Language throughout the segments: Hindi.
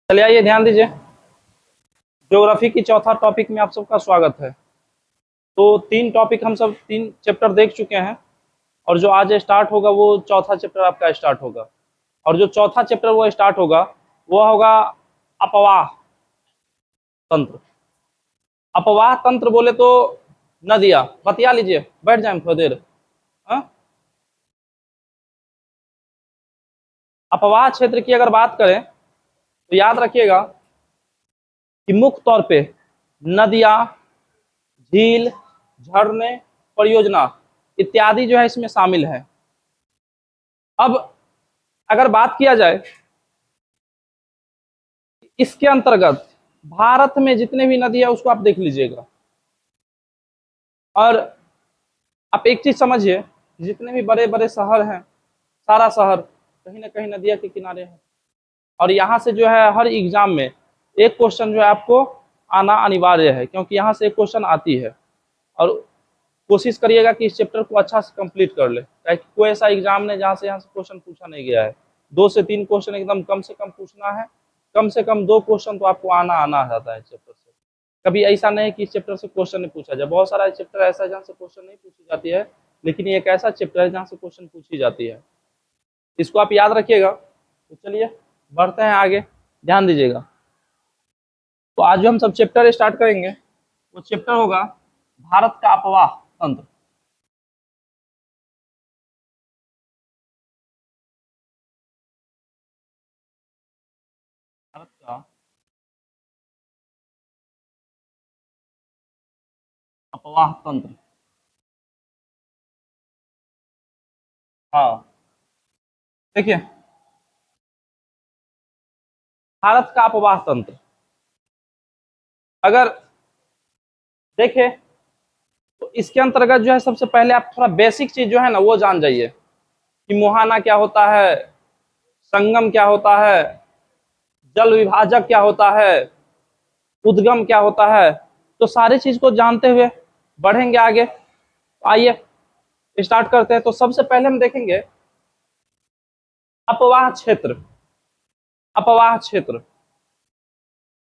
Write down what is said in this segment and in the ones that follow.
चलिए आइए ध्यान दीजिए। ज्योग्राफी की चौथा टॉपिक में आप सबका स्वागत है। तो तीन टॉपिक हम सब तीन चैप्टर देख चुके हैं और जो आज स्टार्ट होगा वो चौथा चैप्टर आपका स्टार्ट होगा। और जो चौथा चैप्टर वो स्टार्ट होगा वो होगा अपवाह तंत्र। अपवाह तंत्र बोले तो नदियाँ, बतिया लीजिए, बैठ जाए थोड़ी देर। हाँ? अपवाह क्षेत्र की अगर बात करें तो याद रखिएगा कि मुख्य तौर पे नदियाँ, झील, झरने, परियोजना इत्यादि जो है इसमें शामिल है। अब अगर बात किया जाए इसके अंतर्गत भारत में जितने भी नदी है उसको आप देख लीजिएगा और आप एक चीज समझिए, जितने भी बड़े बड़े शहर हैं सारा शहर कहीं ना कहीं नदिया के किनारे है। और यहाँ से जो है हर एग्जाम में एक क्वेश्चन जो है आपको आना अनिवार्य है, क्योंकि यहाँ से एक क्वेश्चन आती है। और कोशिश करिएगा कि इस चैप्टर को अच्छा से कंप्लीट कर ले, ताकि कोई ऐसा एग्जाम नहीं जहाँ से यहाँ से क्वेश्चन पूछा नहीं गया है। 2 से 3 क्वेश्चन एकदम कम से कम पूछना है, कम से कम 2 क्वेश्चन तो आपको आना रहता है चैप्टर से। कभी ऐसा नहीं कि इस चैप्टर से क्वेश्चन नहीं पूछा जाए। बहुत सारा चैप्टर ऐसा है जहाँ से क्वेश्चन नहीं पूछी जाती है, लेकिन ये एक ऐसा चैप्टर है जहाँ से क्वेश्चन पूछी जाती है। इसको आप याद रखिएगा। तो चलिए बढ़ते हैं आगे, ध्यान दीजिएगा। तो आज जो हम सब चैप्टर स्टार्ट करेंगे वो चैप्टर होगा भारत का अपवाह तंत्र। भारत का अपवाह तंत्र। हाँ, देखिए, भारत का अपवाह तंत्र अगर देखें तो इसके अंतर्गत जो है सबसे पहले आप थोड़ा बेसिक चीज जो है ना वो जान जाइए कि मुहाना क्या होता है, संगम क्या होता है, जल विभाजक क्या होता है, उद्गम क्या होता है। तो सारी चीज को जानते हुए बढ़ेंगे आगे। तो आइए स्टार्ट करते हैं। तो सबसे पहले हम देखेंगे अपवाह क्षेत्र। अपवाह क्षेत्र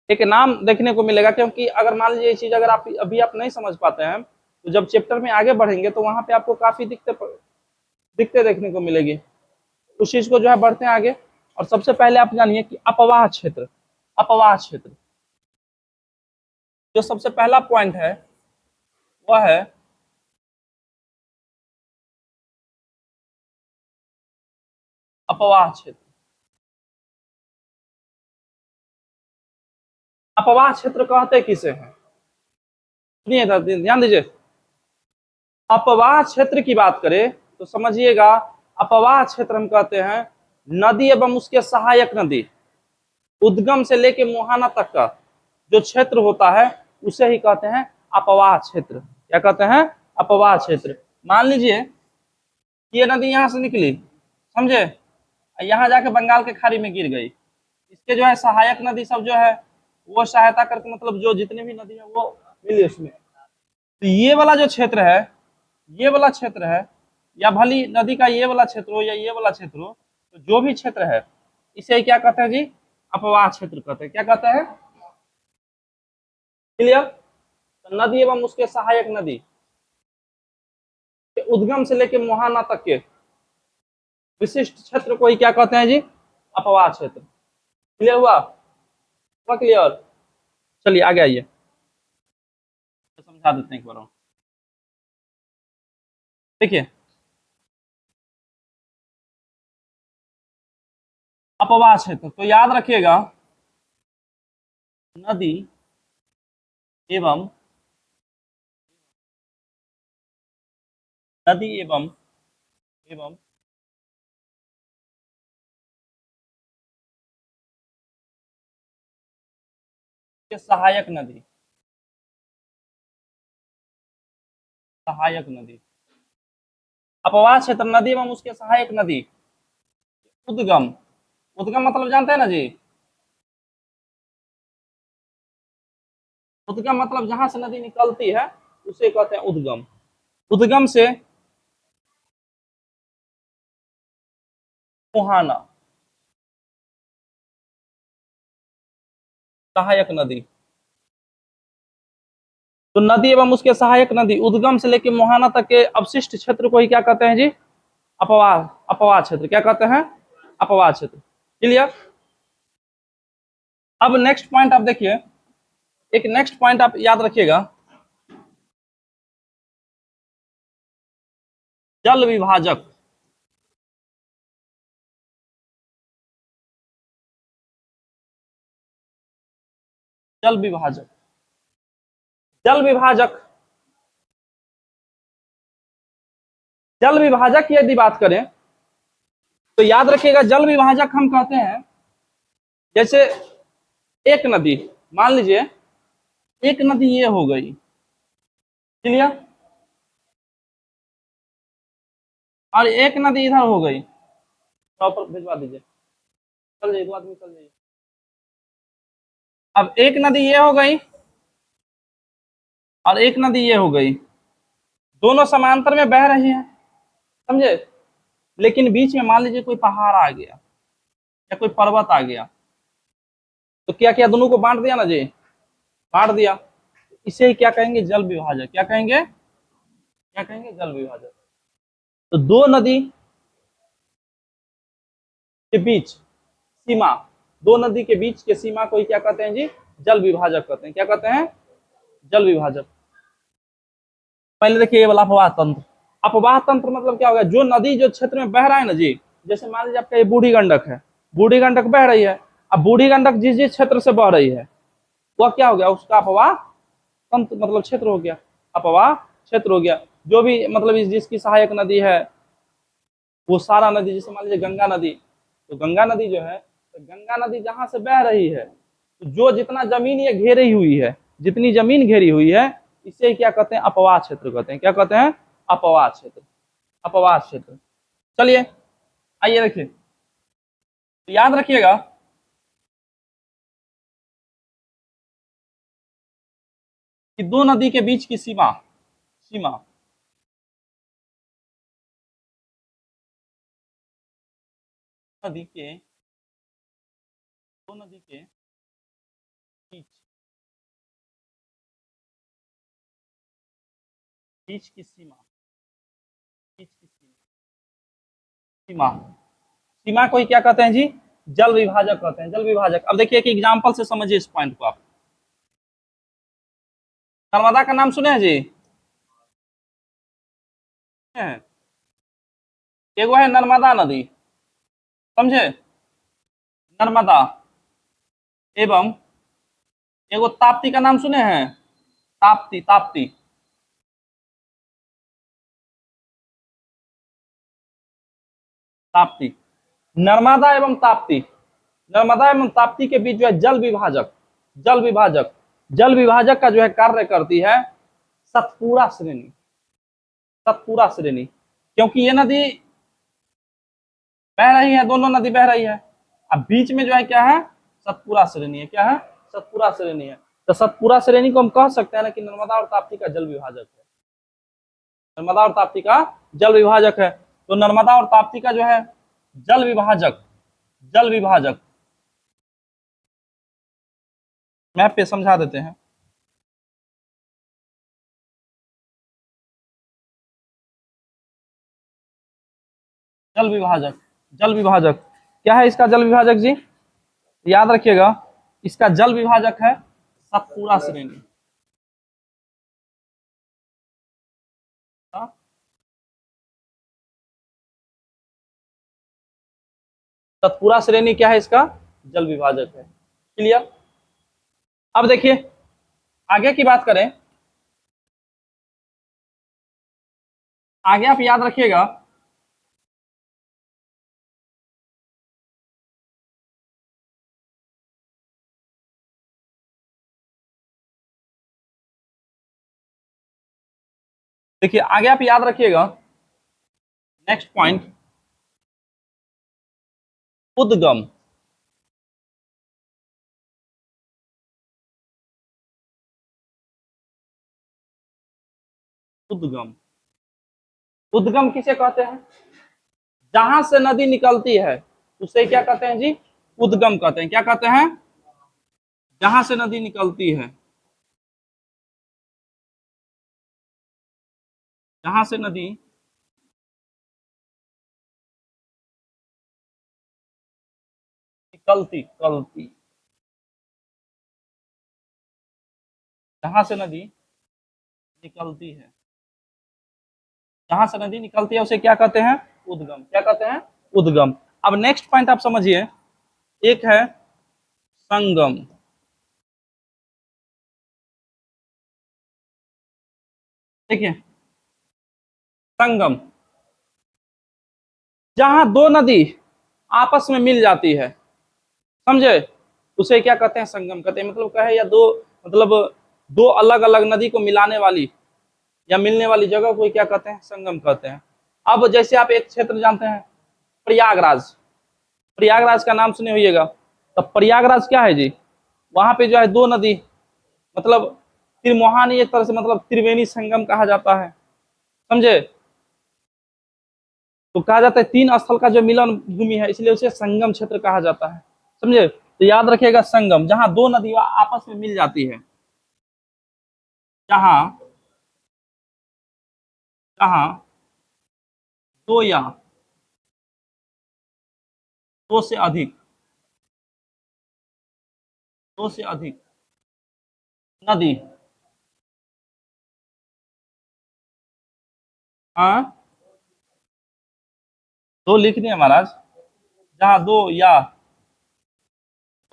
एक नाम देखने को मिलेगा, क्योंकि अगर मान लीजिए ये चीज अगर आप अभी आप नहीं समझ पाते हैं तो जब चैप्टर में आगे बढ़ेंगे तो वहां पे आपको काफी दिक्कतें देखने को मिलेगी। उस चीज को जो है बढ़ते हैं आगे। और सबसे पहले आप जानिए कि अपवाह क्षेत्र। अपवाह क्षेत्र जो सबसे पहला पॉइंट है वह है अपवाह क्षेत्र। अपवाह क्षेत्र कहते किसे हैं, सुनिए ध्यान दीजिए। अपवाह क्षेत्र की बात करें तो समझिएगा, अपवाह क्षेत्र हम कहते हैं नदी एवं उसके सहायक नदी, उद्गम से लेके मुहाना तक का जो क्षेत्र होता है उसे ही कहते हैं अपवाह क्षेत्र। क्या कहते हैं? अपवाह क्षेत्र। मान लीजिए कि ये नदी यहाँ से निकली, समझे, यहाँ जाके बंगाल के खाड़ी में गिर गई। इसके जो है सहायक नदी सब जो है वो सहायता करके, मतलब जो जितनी भी नदी है वो मिली उसमें। तो ये वाला जो क्षेत्र है, ये वाला क्षेत्र है, या भली नदी का ये वाला क्षेत्र हो या ये वाला क्षेत्र हो, तो जो भी क्षेत्र है इसे क्या कहते हैं जी? अपवाह क्षेत्र कहते हैं। क्या कहते हैं? क्लियर? तो नदी एवं उसके सहायक नदी के उद्गम से लेकर मुहाना तक के विशिष्ट क्षेत्र को ही क्या कहते हैं जी? अपवाह क्षेत्र। क्लियर हुआ? हुआ क्लियर? चलिए आगे आइए, समझा देते हैं एक बार। देखिए, अपवाह क्षेत्र तो याद रखिएगा, नदी एवं नदी एवं एवं के सहायक नदी, सहायक नदी। अपवाह क्षेत्र नदी एवं उसके सहायक नदी, उद्गम। उद्गम मतलब जानते हैं ना जी? उद्गम मतलब जहां से नदी निकलती है उसे कहते हैं उद्गम। उद्गम से मुहाना, सहायक नदी। तो नदी एवं उसके सहायक नदी उद्गम से लेकर मुहाना तक के अवशिष्ट क्षेत्र को ही क्या कहते हैं जी? अपवाह अपवाह क्षेत्र। क्या कहते हैं? अपवाह क्षेत्र। क्लियर? अब नेक्स्ट पॉइंट आप देखिए, एक नेक्स्ट पॉइंट आप याद रखिएगा, जल विभाजक। जल विभाजक, जल विभाजक, जल विभाजक की यदि बात करें तो याद रखिएगा, जल विभाजक हम कहते हैं जैसे एक नदी, मान लीजिए एक नदी ये हो गई, क्लियर, और एक नदी इधर हो गई, प्रॉपर भिजवा दीजिए, चल जाइए, दो आदमी चल जाइए। अब एक नदी ये हो गई और एक नदी ये हो गई, दोनों समांतर में बह रही है, समझे? लेकिन बीच में मान लीजिए कोई पहाड़ आ गया या कोई पर्वत आ गया, तो क्या किया? दोनों को बांट दिया ना जी, बांट दिया। इसे ही क्या कहेंगे? जल विभाजक। क्या कहेंगे? क्या कहेंगे? जल विभाजक। तो दो नदी के बीच सीमा, दो नदी के बीच के सीमा को ही क्या कहते हैं जी? जल विभाजक कहते हैं। क्या कहते हैं? जल विभाजक। पहले देखिए ये वाला अपवाह तंत्र। अपवाह तंत्र मतलब क्या होगा? जो नदी जो क्षेत्र में बह रहा है ना जी, जैसे मान लीजिए आपका ये बूढ़ी गंडक है, बूढ़ी गंडक बह रही है, अब बूढ़ी गंडक जिस जिस क्षेत्र से बह रही है वह क्या हो गया? उसका अपवाह तंत्र मतलब क्षेत्र हो गया, अपवाह क्षेत्र हो गया। जो भी मतलब जिसकी सहायक नदी है वो सारा नदी, जैसे मान लीजिए गंगा नदी, तो गंगा नदी जो है, तो गंगा नदी जहां से बह रही है, तो जो जितना जमीन ये घेरी हुई है, जितनी जमीन घेरी हुई है, इसे क्या कहते हैं? अपवाह क्षेत्र कहते हैं। क्या कहते हैं? अपवाह क्षेत्र। अपवाह क्षेत्र। चलिए आइए देखिए, तो याद रखिएगा कि दो नदी के बीच की सीमा, सीमा नदी के, दो नदी के बीच, बीच की सीमा, बीच की सीमा, सीमा, सीमा को ही क्या कहते हैं जी? जल विभाजक कहते हैं। जल विभाजक। अब देखिए एक एग्जांपल से समझिए इस पॉइंट को आप। नर्मदा का नाम सुने हैं जी? एगो है नर्मदा नदी, समझे? नर्मदा। एवं एगो ताप्ती का नाम सुने हैं? ताप्ती, ताप्ती, ताप्ती। नर्मदा एवं ताप्ती, नर्मदा एवं ताप्ती के बीच जो है जल विभाजक, जल विभाजक, जल विभाजक का जो है कार्य करती है सतपुड़ा श्रेणी, सतपुड़ा श्रेणी। क्योंकि ये नदी बह रही है, दोनों नदी बह रही है, अब बीच में जो है क्या है? सतपुड़ा श्रेणी है। क्या है? सतपुड़ा श्रेणी है। तो सतपुड़ा श्रेणी को हम कह सकते हैं ना कि नर्मदा और ताप्ती का जल विभाजक है, नर्मदा और ताप्ती का जल विभाजक है। तो नर्मदा और ताप्ती का जो है जल विभाजक, जल विभाजक, मैप पे समझा देते हैं। जल विभाजक, जल विभाजक क्या है? इसका जल विभाजक जी याद रखिएगा, इसका जल विभाजक है सतपुड़ा श्रेणी। सतपुड़ा श्रेणी क्या है? इसका जल विभाजक है। क्लियर? अब देखिए आगे की बात करें, आगे आप याद रखिएगा देखिए आगे आप याद रखिएगा नेक्स्ट पॉइंट, उद्गम। उद्गम, उद्गम किसे कहते हैं? जहां से नदी निकलती है उसे क्या कहते हैं जी? उद्गम कहते हैं। क्या कहते हैं? जहां से नदी निकलती है, जहां से नदी निकलती कलती, जहां से नदी निकलती है, जहां से नदी निकलती है उसे क्या कहते हैं? उद्गम। क्या कहते हैं? उद्गम। अब नेक्स्ट पॉइंट आप समझिए, एक है संगम। देखिए, संगम, जहां दो नदी आपस में मिल जाती है, समझे, उसे क्या कहते हैं? संगम कहते हैं। मतलब कहे या दो, मतलब दो अलग अलग नदी को मिलाने वाली या मिलने वाली जगह को क्या कहते हैं? संगम कहते हैं। अब जैसे आप एक क्षेत्र जानते हैं, प्रयागराज। प्रयागराज का नाम सुने होइएगा। तो प्रयागराज क्या है जी? वहां पे जो है दो नदी, मतलब त्रिमोहानी, एक तरह से मतलब त्रिवेणी संगम कहा जाता है, समझे। तो कहा जाता है तीन स्थल का जो मिलन भूमि है, इसलिए उसे संगम क्षेत्र कहा जाता है, समझे। तो याद रखिएगा, संगम जहां दो नदी आपस में मिल जाती है, जहां जहां दो या दो से अधिक, दो से अधिक नदी, हाँ, दो लिखने हैं महाराज, जहां दो या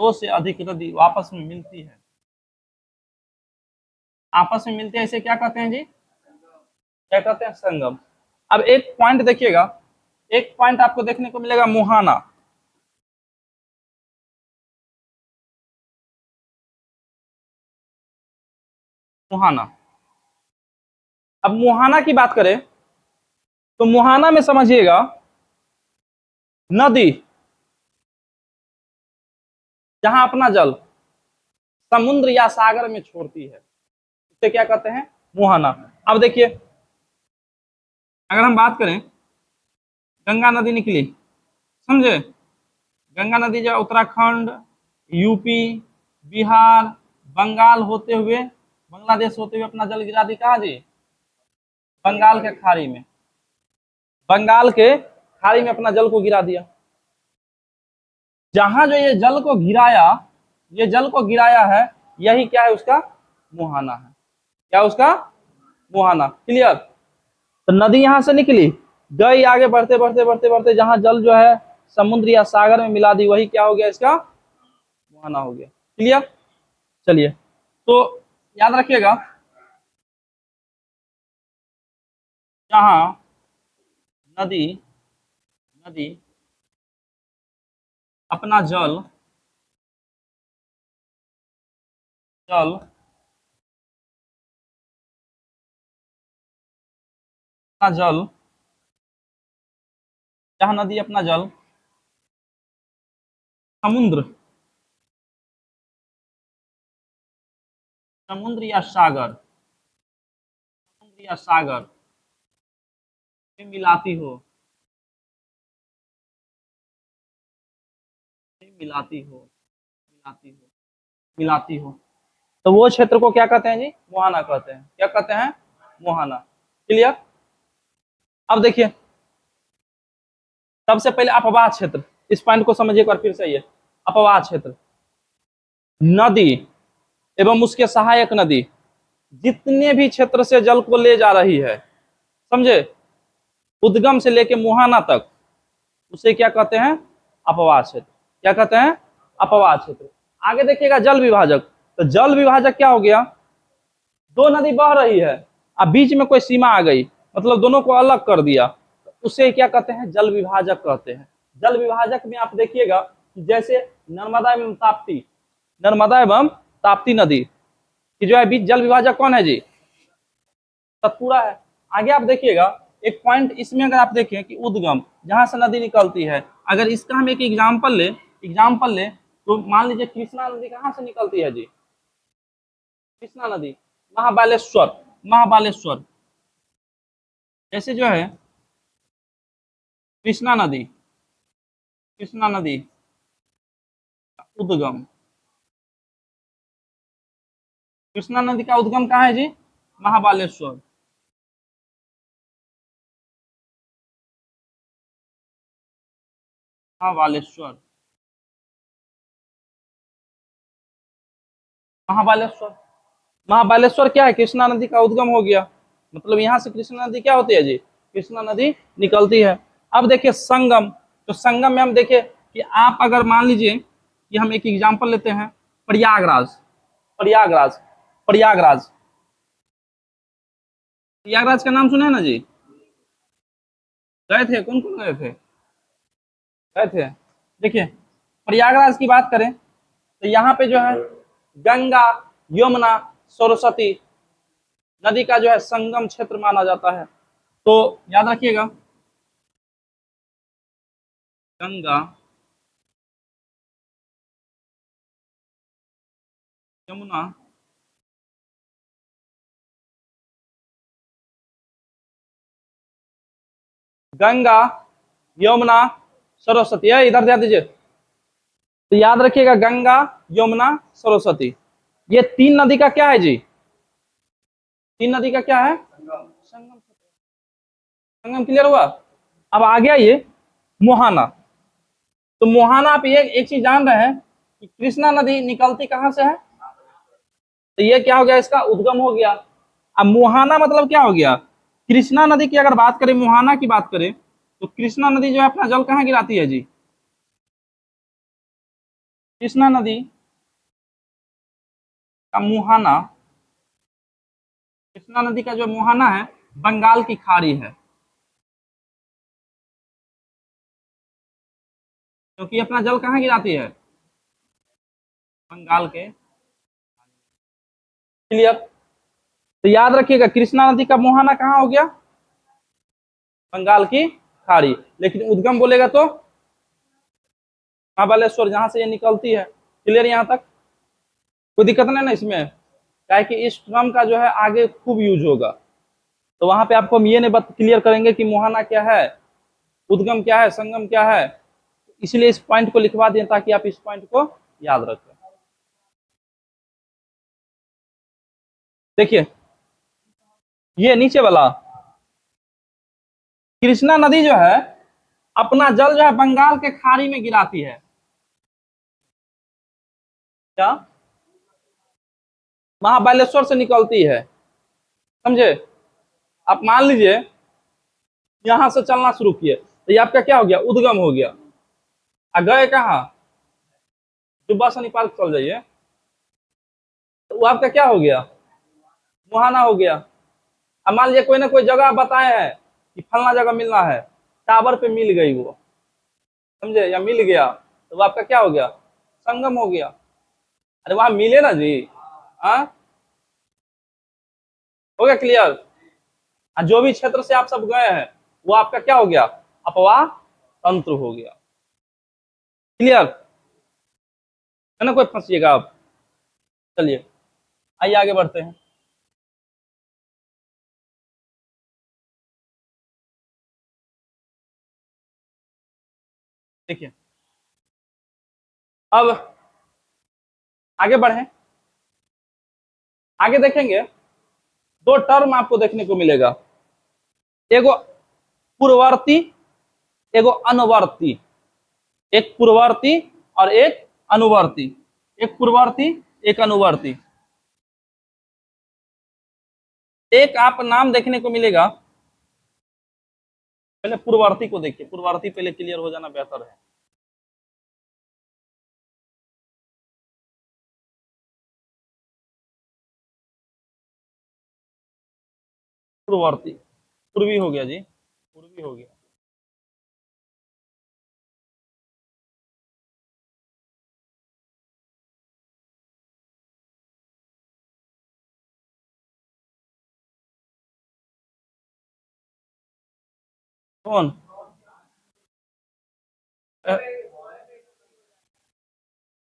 दो से अधिक नदी आपस में मिलती है, आपस में मिलते हैं, इसे क्या कहते हैं जी? क्या कहते हैं? संगम। अब एक पॉइंट देखिएगा, एक पॉइंट आपको देखने को मिलेगा, मुहाना। मुहाना, अब मुहाना की बात करें तो मुहाना में समझिएगा, नदी जहां अपना जल समुद्र या सागर में छोड़ती है, उसे क्या कहते हैं? मुहाना। अब देखिए, अगर हम बात करें, गंगा नदी निकली, समझे, गंगा नदी जो उत्तराखंड, यूपी, बिहार, बंगाल होते हुए, बांग्लादेश होते हुए अपना जल गिरा दी कहाँ जी? बंगाल के खाड़ी में। बंगाल के खाड़ी में अपना जल को गिरा दिया। जहां जो ये जल को गिराया, ये जल को गिराया है, यही क्या है? उसका मुहाना है। क्या उसका? मुहाना। क्लियर? तो नदी यहां से निकली, गई आगे बढ़ते बढ़ते बढ़ते बढ़ते, जहां जल जो है समुद्र या सागर में मिला दी, वही क्या हो गया? इसका मुहाना हो गया। क्लियर? चलिए, तो याद रखिएगा, जहां नदी नदी अपना जल जल अपना जल, जहां नदी अपना जल समुद्र, समुद्र या सागर, समुद्र या सागर में मिलाती हो, मिलाती हो, मिलाती हो, मिलाती हो, तो वो क्षेत्र को क्या कहते हैं जी? मुहाना कहते हैं। क्या कहते हैं? मुहाना। क्लियर? अब देखिए, सबसे पहले अपवाह क्षेत्र, इस पॉइंट को समझिए एक बार फिर से। ये अपवाह क्षेत्र, नदी एवं उसके सहायक नदी जितने भी क्षेत्र से जल को ले जा रही है, समझे, उद्गम से लेके मुहाना तक, उसे क्या कहते हैं? अपवाह क्षेत्र। क्या कहते हैं? अपवाह क्षेत्र। आगे देखिएगा, जल विभाजक। तो जल विभाजक क्या हो गया? दो नदी बह रही है, अब बीच में कोई सीमा आ गई, मतलब दोनों को अलग कर दिया, उसे क्या कहते हैं? जल विभाजक कहते हैं। जल विभाजक में आप देखिएगा, जैसे नर्मदा एवं ताप्ती, नर्मदा एवं ताप्ती नदी की जो है बीच जल विभाजक कौन है जी? सतपुड़ा है। आगे आप देखिएगा, एक पॉइंट इसमें अगर आप देखें कि उद्गम, जहां से नदी निकलती है, अगर इसका हम एक एग्जाम्पल ले, तो मान लीजिए कृष्णा नदी कहाँ से निकलती है जी? कृष्णा नदी महाबालेश्वर, महाबालेश्वर, जैसे जो है कृष्णा नदी, कृष्णा नदी उद्गम, कृष्णा नदी का उद्गम कहाँ है जी? महाबालेश्वर। महाबालेश्वर। महाबालेश्वर। महाबालेश्वर क्या है? कृष्णा नदी का उद्गम हो गया। मतलब यहाँ से कृष्णा नदी क्या होती है जी? कृष्णा नदी निकलती है। अब देखिए संगम। तो संगम में हम देखें कि आप अगर मान लीजिए कि हम एक एग्जांपल लेते हैं, प्रयागराज। प्रयागराज। प्रयागराज। प्रयागराज का नाम सुना है ना जी? गए थे? कौन कौन गए थे? गए थे। देखिए प्रयागराज की बात करें तो यहाँ पे जो है गंगा, यमुना, सरस्वती नदी का जो है संगम क्षेत्र माना जाता है। तो याद रखिएगा, गंगा, यमुना, गंगा, यमुना, सरस्वती है। इधर ध्यान दीजिए। तो याद रखिएगा गंगा, यमुना, सरस्वती, ये तीन नदी का क्या है जी? तीन नदी का क्या है? संगम। संगम क्लियर हुआ? अब आ गया ये मोहाना। तो मोहाना आप ये एक चीज जान रहे हैं कि कृष्णा नदी निकलती कहाँ से है? तो ये क्या हो गया? इसका उद्गम हो गया। अब मोहाना मतलब क्या हो गया? कृष्णा नदी की अगर बात करें, मोहाना की बात करें, तो कृष्णा नदी जो है अपना जल कहाँ गिराती है जी? कृष्णा नदी का मुहाना, कृष्णा नदी का जो मुहाना है बंगाल की खाड़ी है, क्योंकि अपना जल कहाँ गिराती है? बंगाल के। क्लियर? तो याद रखिएगा कृष्णा नदी का मुहाना कहाँ हो गया? बंगाल की खाड़ी। लेकिन उद्गम बोलेगा तो महाबलेश्वर, जहां से ये निकलती है। क्लियर यहाँ तक? कोई दिक्कत नहीं ना इसमें? क्या है कि इस टर्म का जो है आगे खूब यूज होगा। तो वहां पे आपको हम ये नहीं क्लियर करेंगे कि मुहाना क्या है, उद्गम क्या है, संगम क्या है। इसलिए इस पॉइंट को लिखवा दिए ताकि आप इस पॉइंट को याद रखें। देखिए ये नीचे वाला कृष्णा नदी जो है अपना जल जो है बंगाल के खाड़ी में गिराती है। क्या? महाबलेश्वर से निकलती है। समझे? आप मान लीजिए यहां से चलना शुरू किए तो ये आपका क्या हो गया? उद्गम हो गया। गए कहाँ? जुब्बा सनी पार्क चल जाइए, तो वो आपका क्या हो गया? मुहाना हो गया। अब मान लीजिए कोई ना कोई जगह बताए हैं कि फलना जगह मिलना है, टावर पे मिल गई वो, समझे, या मिल गया, तो वो आपका क्या हो गया? संगम हो गया। अरे वहां मिले ना जी। हाँ, हो गया क्लियर? जो भी क्षेत्र से आप सब गए हैं वो आपका क्या हो गया? अपवाह तंत्र हो गया। क्लियर है ना? कोई फंसिएगा आप? चलिए आइए आगे बढ़ते हैं। देखिए अब आगे बढ़े। आगे देखेंगे दो टर्म आपको देखने को मिलेगा, एगो पूर्ववर्ती, एगो अनुवर्ती। एक पूर्ववर्ती और एक अनुवर्ती। एक पूर्ववर्ती, एक अनुवर्ती। एक आप नाम देखने को मिलेगा, पहले पूर्ववर्ती को देखिए। पूर्ववर्ती पहले क्लियर हो जाना बेहतर है। पूर्ववर्ती पूर्वी हो गया जी, पूर्वी हो गया। कौन? अ,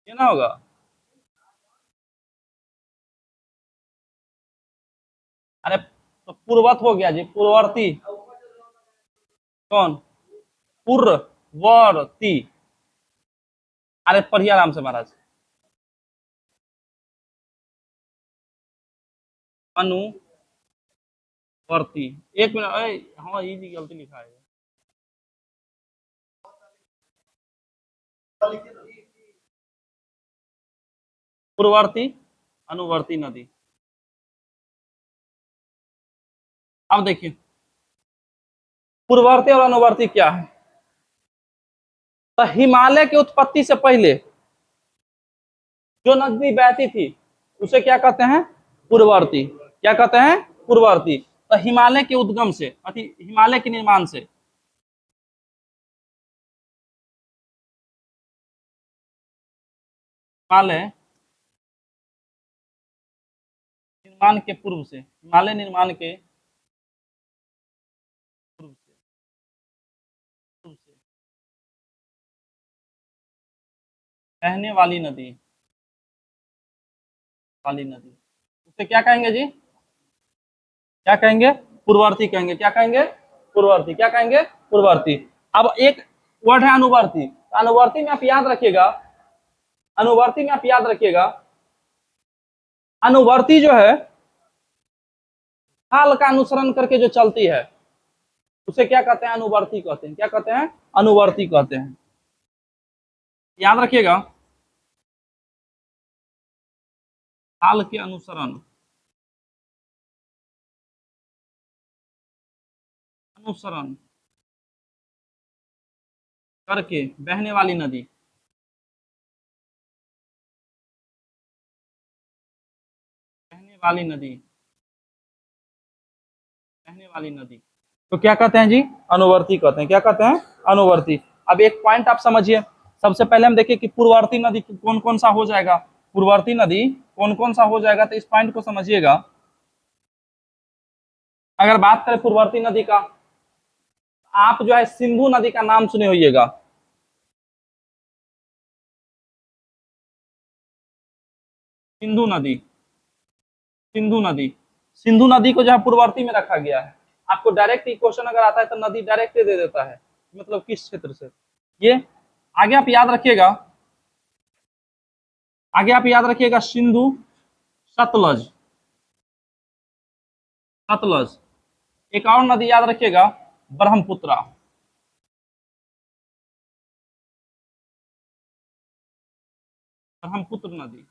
ये ना होगा? अरे तो पूर्वत हो गया जी, पूर्ववर्ती। कौन? पूर्ववर्ती। अरे पढ़िए आराम से महाराज। अनुवर्ती। एक मिनट, हाँ ये जी गलती लिखा है। पूर्ववर्ती अनुवर्ती नदी। अब देखिए पूर्ववर्ती और अनुवर्ती क्या है। तो हिमालय की उत्पत्ति से पहले जो नदी बहती थी उसे क्या कहते हैं, पूर्ववर्ती। क्या कहते हैं, पूर्ववर्ती। तो हिमालय के उद्गम से अति हिमालय के निर्माण से, हिमालय निर्माण के पूर्व से, हिमालय निर्माण के पूर्व से बहने वाली नदी, वाली नदी उसे क्या कहेंगे जी, क्या कहेंगे, पूर्ववर्ती कहेंगे। क्या कहेंगे, पूर्ववर्ती। क्या कहेंगे, पूर्ववर्ती। अब एक वर्ड है अनुवर्ती। अनुवर्ती में आप याद रखिएगा, अनुवर्ती में आप याद रखिएगा, अनुवर्ती जो है काल का अनुसरण करके जो चलती है उसे क्या कहते हैं, अनुवर्ती कहते हैं। क्या कहते हैं, अनुवर्ती कहते हैं। याद रखिएगा, काल के अनुसरण, अनुसरण करके बहने वाली नदी, बहने वाली नदी, बहने वाली नदी तो क्या कहते हैं जी, अनुवर्ती कहते हैं। क्या कहते हैं, अनुवर्ती। अब एक पॉइंट आप समझिए, सबसे पहले हम देखिए कि पूर्ववर्ती नदी कौन कौन सा हो जाएगा, पूर्ववर्ती नदी कौन कौन सा हो जाएगा। तो इस पॉइंट को समझिएगा। अगर बात करें पूर्ववर्ती नदी का, आप जो है सिंधु नदी का नाम सुने होइएगा। सिंधु नदी, सिंधु नदी, सिंधु नदी को जो है पूर्ववर्ती में रखा गया है। आपको डायरेक्ट क्वेश्चन अगर आता है तो नदी डायरेक्ट दे देता है, मतलब किस क्षेत्र से। ये आगे आप याद रखिएगा, आगे आप याद रखिएगा सिंधु, सतलज, सतलज। एक और नदी याद रखिएगा, ब्रह्मपुत्रा, ब्रह्मपुत्र नदी,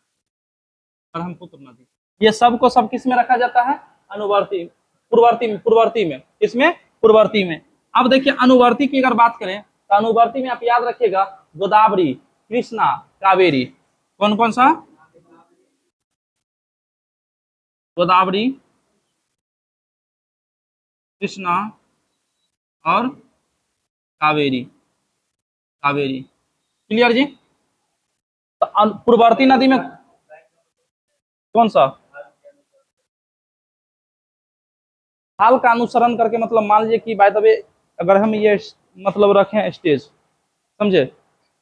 ब्रह्मपुत्र नदी। ये सब को सब किस में रखा जाता है, अनुवर्ती, पूर्ववर्ती में, पूर्ववर्ती में, इसमें पूर्ववर्ती में। अब देखिए अनुवर्ती की अगर बात करें तो अनुवर्ती में आप याद रखिएगा गोदावरी, कृष्णा, कावेरी। कौन कौन सा, गोदावरी, कृष्णा और कावेरी, कावेरी। क्लियर जी। तो पूर्ववर्ती नदी में कौन सा, हाल का अनुसरण करके, मतलब मान लीजिए कि बाय द वे अगर हम ये मतलब रखें स्टेज, समझे,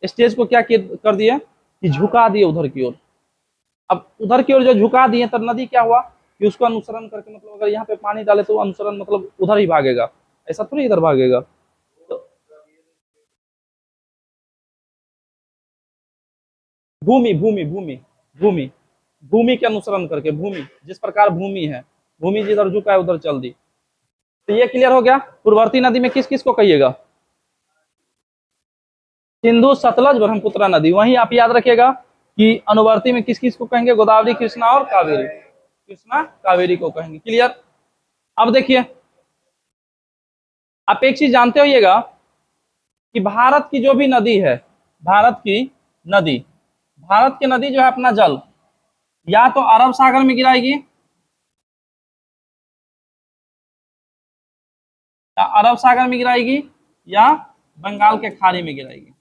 स्टेज को क्या कर दिए कि झुका दिए उधर की ओर। अब उधर की ओर जो झुका दिए तब नदी क्या हुआ कि उसको अनुसरण करके, मतलब अगर यहाँ पे पानी डाले तो अनुसरण मतलब उधर ही भागेगा, ऐसा थोड़ी इधर भागेगा। तो भूमि, भूमि, भूमि, भूमि, भूमि के अनुसरण करके, भूमि जिस प्रकार भूमि है, भूमि जिधर झुका है उधर चल दी। तो ये क्लियर हो गया। पूर्ववर्ती नदी में किस किस को कहिएगा, सिंधु, सतलज, ब्रह्मपुत्र नदी। वहीं आप याद रखिएगा कि अनुवर्ती में किस किस को कहेंगे, गोदावरी, कृष्णा और कावेरी, कृष्णा कावेरी को कहेंगे। क्लियर। अब देखिए आप एक चीज जानते होइएगा कि भारत की जो भी नदी है, भारत की नदी, भारत की नदी जो है अपना जल या तो अरब सागर में गिराएगी, या अरब सागर में गिराएगी, या बंगाल के खाड़ी में गिराएगी।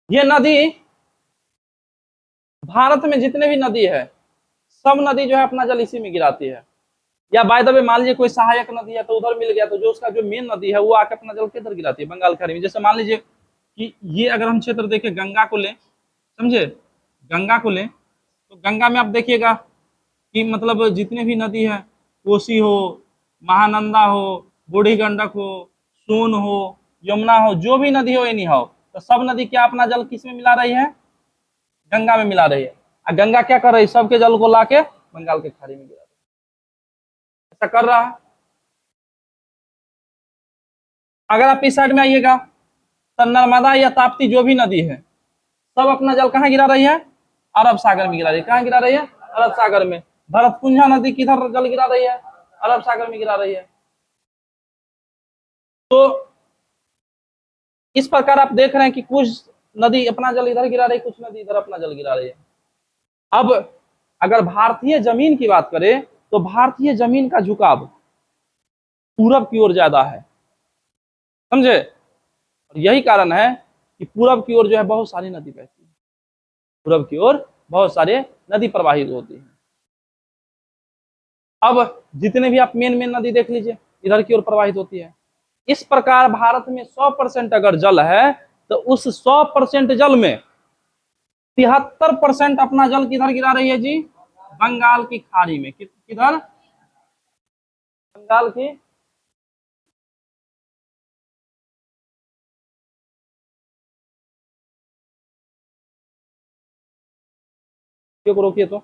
ये नदी, भारत में जितने भी नदी है सब नदी जो है अपना जल इसी में गिराती है। या बाय द वे मान लीजिए कोई सहायक नदी है तो उधर मिल गया, तो जो उसका जो मेन नदी है वो आके अपना जल किधर गिराती है, बंगाल खाड़ी में। जैसे मान लीजिए कि ये अगर हम क्षेत्र देखें, गंगा को लें, समझे, गंगा को लें, तो गंगा में आप देखिएगा कि मतलब जितने भी नदी है, कोसी हो, महानंदा हो, बूढ़ी गंडक हो, सोन हो, यमुना हो, जो भी नदी हो एनी हो, तो सब नदी क्या अपना जल किस में मिला रही है? गंगा में मिला रही है। और गंगा क्या कर रही है? सबके जल को लाके बंगाल के खाड़ी में गिरा रही है। ऐसा कर रहा है। अगर आप इस साइड में आइएगा तो नर्मदा या ताप्ती जो भी नदी है, सब अपना जल कहाँ गिरा रही है? अरब सागर में गिरा रही है। कहाँ गिरा रही है? अरब सागर में। भरतपुंजा नदी किधर जल गिरा रही है? अरब सागर में गिरा रही है। तो इस प्रकार आप देख रहे हैं कि कुछ नदी अपना जल इधर गिरा रही है, कुछ नदी इधर अपना जल गिरा रही है। अब अगर भारतीय जमीन की बात करें तो भारतीय जमीन का झुकाव पूरब की ओर ज्यादा है, समझे? और यही कारण है कि पूरब की ओर जो है बहुत सारी नदी बहती है, पूरब की ओर बहुत सारे नदी प्रवाहित होती है। अब जितने भी आप मेन मेन नदी देख लीजिए, इधर की ओर प्रवाहित होती है। इस प्रकार भारत में 100% अगर जल है तो उस 100% जल में 73% अपना जल किधर गिरा रही है जी? बंगाल की खाड़ी में। किधर? बंगाल की को रोकिए। तो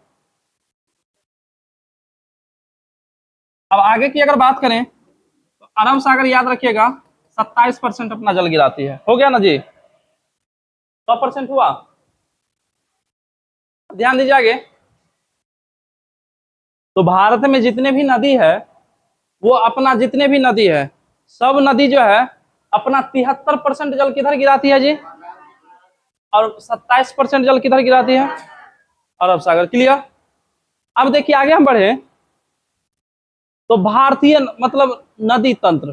अब आगे की अगर बात करें तो अरब सागर याद रखिएगा 27% अपना जल गिराती है। हो गया ना जी? 100% हुआ। ध्यान दीजिए आगे। तो भारत में जितने भी नदी है वो अपना जितने भी नदी है सब नदी जो है अपना 73% जल किधर गिराती है जी? और 27% जल किधर गिराती है? अरब सागर। क्लियर? अब देखिए आगे हम बढ़े तो भारतीय मतलब नदी तंत्र,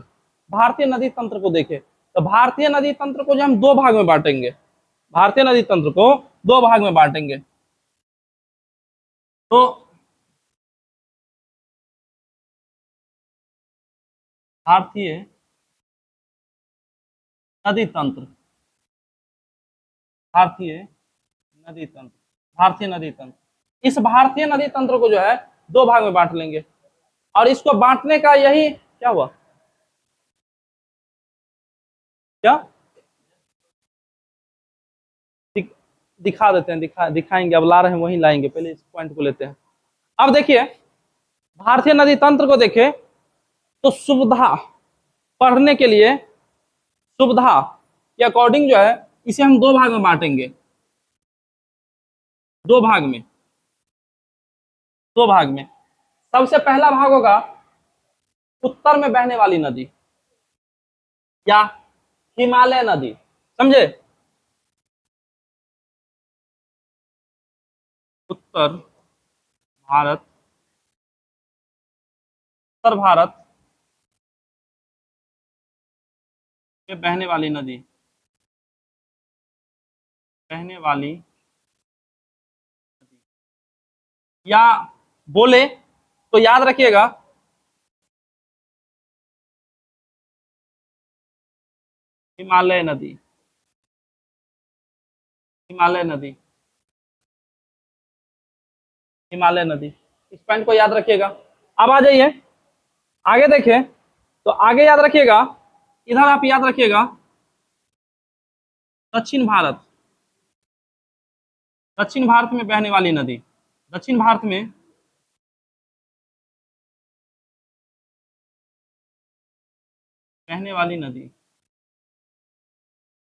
भारतीय नदी तंत्र को देखें तो भारतीय नदी तंत्र को जो हम दो भाग में बांटेंगे, भारतीय नदी तंत्र को दो भाग में बांटेंगे। तो भारतीय नदी तंत्र, भारतीय नदी तंत्र, भारतीय नदी तंत्र, इस भारतीय नदी तंत्र को जो है दो भाग में बांट लेंगे। और इसको बांटने का यही क्या हुआ? क्या दिखा देते हैं, दिखाएंगे। अब ला रहे हैं वहीं लाएंगे, पहले इस पॉइंट को लेते हैं। अब देखिए भारतीय नदी तंत्र को देखें तो सुविधा पढ़ने के लिए, सुविधा के अकॉर्डिंग जो है इसे हम दो भाग में बांटेंगे, दो भाग में, दो भाग में। सबसे पहला भाग होगा उत्तर में बहने वाली नदी या हिमालय नदी, समझे? उत्तर भारत, उत्तर भारत में बहने वाली नदी, बहने वाली या बोले तो याद रखिएगा हिमालय नदी, हिमालय नदी, हिमालय नदी। इस पॉइंट को याद रखिएगा। अब आ जाइए आगे देखें तो आगे याद रखिएगा, इधर आप याद रखिएगा दक्षिण भारत, दक्षिण भारत में बहने वाली नदी, दक्षिण भारत में बहने वाली नदी,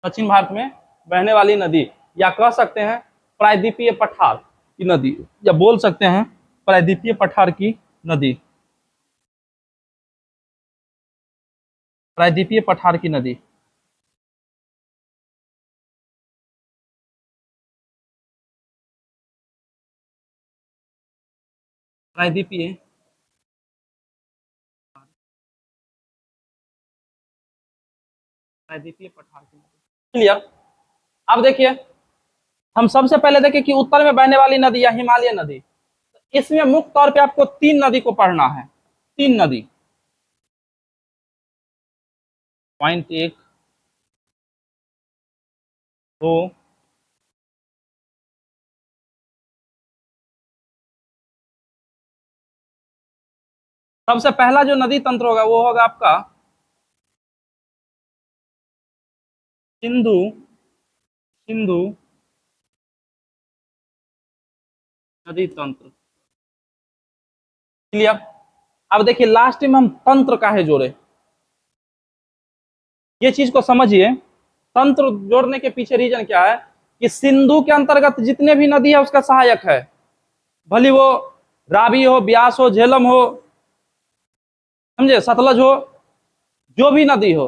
दक्षिण भारत में बहने वाली नदी या कह सकते हैं प्रायद्वीपीय पठार की नदी, या बोल सकते हैं प्रायद्वीपीय पठार की नदी, प्रायद्वीपीय पठार की नदी। प्रायद्वीपीय, प्रायद्वीपीय पठार की नदी। क्लियर? अब देखिए हम सबसे पहले देखें कि उत्तर में बहने वाली नदी या हिमालय नदी, इसमें मुख्य तौर पे आपको तीन नदी को पढ़ना है, तीन नदी। पॉइंट एक, दो, सबसे पहला जो नदी तंत्र होगा वो होगा आपका सिंधु सिंधु नदी तंत्र। क्लियर। अब देखिए लास्ट में हम तंत्र काहे जोड़े, ये चीज को समझिए। तंत्र जोड़ने के पीछे रीजन क्या है कि सिंधु के अंतर्गत जितने भी नदी है उसका सहायक है, भली वो रावी हो, ब्यास हो, झेलम हो, समझे, सतलज हो, जो भी नदी हो,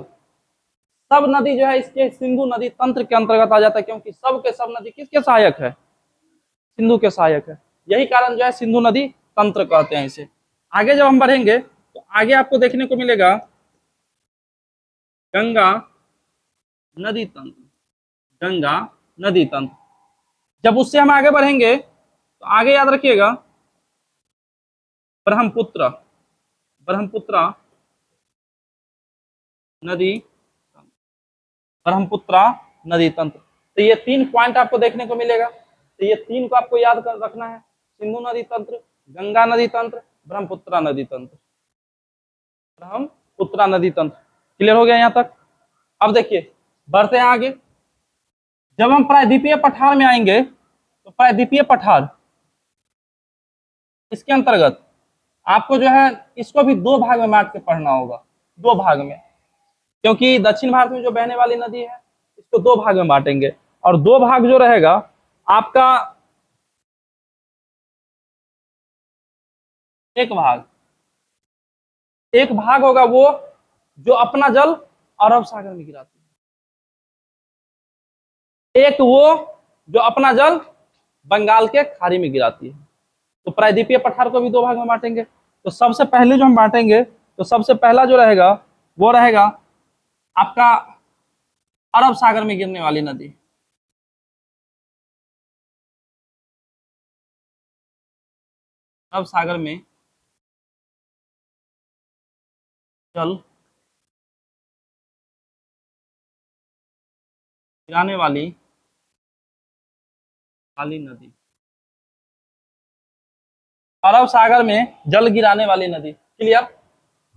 सब नदी जो है इसके सिंधु नदी तंत्र के अंतर्गत आ जाता है, क्योंकि सब के सब नदी किसके सहायक है, सिंधु के सहायक है। यही कारण जो है सिंधु नदी तंत्र कहते हैं इसे। आगे जब हम बढ़ेंगे तो आगे आपको देखने को मिलेगा गंगा नदी तंत्र, गंगा नदी तंत्र। जब उससे हम आगे बढ़ेंगे तो आगे याद रखिएगा ब्रह्मपुत्र, ब्रह्मपुत्र नदी, ब्रह्मपुत्र नदी तंत्र। तो ये 3 पॉइंट आपको देखने को मिलेगा, तो ये 3 को आपको याद कर रखना है, सिंधु नदी तंत्र, गंगा नदी तंत्र, ब्रह्मपुत्र नदी तंत्र, ब्रह्मपुत्र नदी तंत्र। क्लियर हो गया यहाँ तक। अब देखिए बढ़ते हैं आगे। जब हम प्रायद्वीपीय पठार में आएंगे तो प्रायद्वीपीय पठार, इसके अंतर्गत आपको जो है इसको भी 2 भाग में बांट के पढ़ना होगा, 2 भाग में, क्योंकि दक्षिण भारत में जो बहने वाली नदी है इसको 2 भाग में बांटेंगे, और 2 भाग जो रहेगा आपका, एक भाग होगा वो जो अपना जल अरब सागर में गिराती है, एक वो जो अपना जल बंगाल के खाड़ी में गिराती है। तो प्रायद्वीपीय पठार को भी 2 भाग में बांटेंगे। तो सबसे पहले जो हम बांटेंगे तो सबसे पहला जो रहेगा वो रहेगा आपका अरब सागर में गिरने वाली नदी, अरब सागर में जल गिराने वाली वाली नदी, अरब सागर में जल गिराने वाली नदी। क्लियर।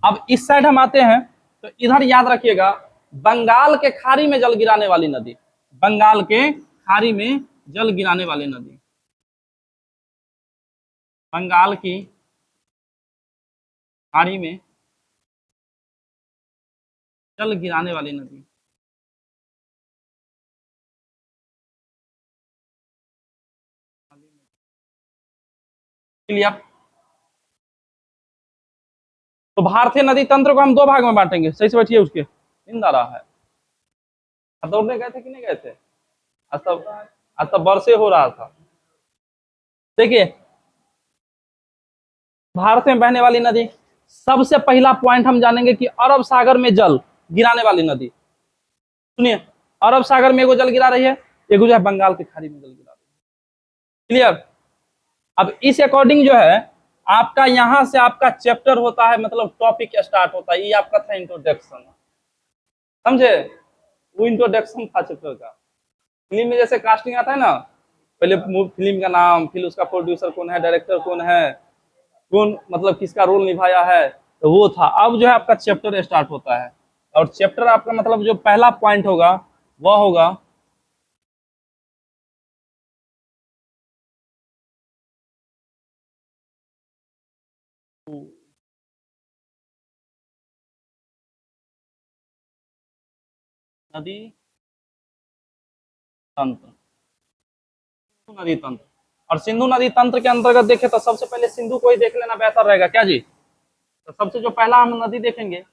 अब इस साइड हम आते हैं तो इधर याद रखिएगा बंगाल के खाड़ी में जल गिराने वाली नदी, बंगाल के खाड़ी में जल गिराने वाली नदी, बंगाल की खाड़ी में जल गिराने वाली नदी। क्लियर। तो भारतीय नदी तंत्र को हम 2 भाग में बांटेंगे। सही से बैठिए, उसके नींद आ रहा है। आप दौड़ने गए थे कि नहीं गए थे? आज तब वर्षे हो रहा था। देखिए भारत में बहने वाली नदी, सबसे पहला पॉइंट हम जानेंगे कि अरब सागर में जल गिराने वाली नदी। सुनिए, अरब सागर में एगो जल गिरा रही है, एगो जो है बंगाल की खाड़ी में जल गिरा रही है। क्लियर। अब इस अकॉर्डिंग जो है आपका यहां से आपका चैप्टर होता है, मतलब टॉपिक स्टार्ट होता है। ये आपका था इंट्रोडक्शन, समझे, वो इंट्रोडक्शन था चैप्टर का। फिल्म में जैसे कास्टिंग आता है ना, पहले फिल्म का नाम, फिर उसका प्रोड्यूसर कौन है, डायरेक्टर कौन है, कौन मतलब किसका रोल निभाया है, तो वो था। अब जो है आपका चैप्टर स्टार्ट होता है, और चैप्टर आपका मतलब जो पहला पॉइंट होगा वह होगा नदी तंत्र, सिंधु नदी तंत्र। और सिंधु नदी तंत्र के अंतर्गत देखें तो सबसे पहले सिंधु को ही देख लेना बेहतर रहेगा, क्या जी। तो सबसे जो पहला हम नदी देखेंगे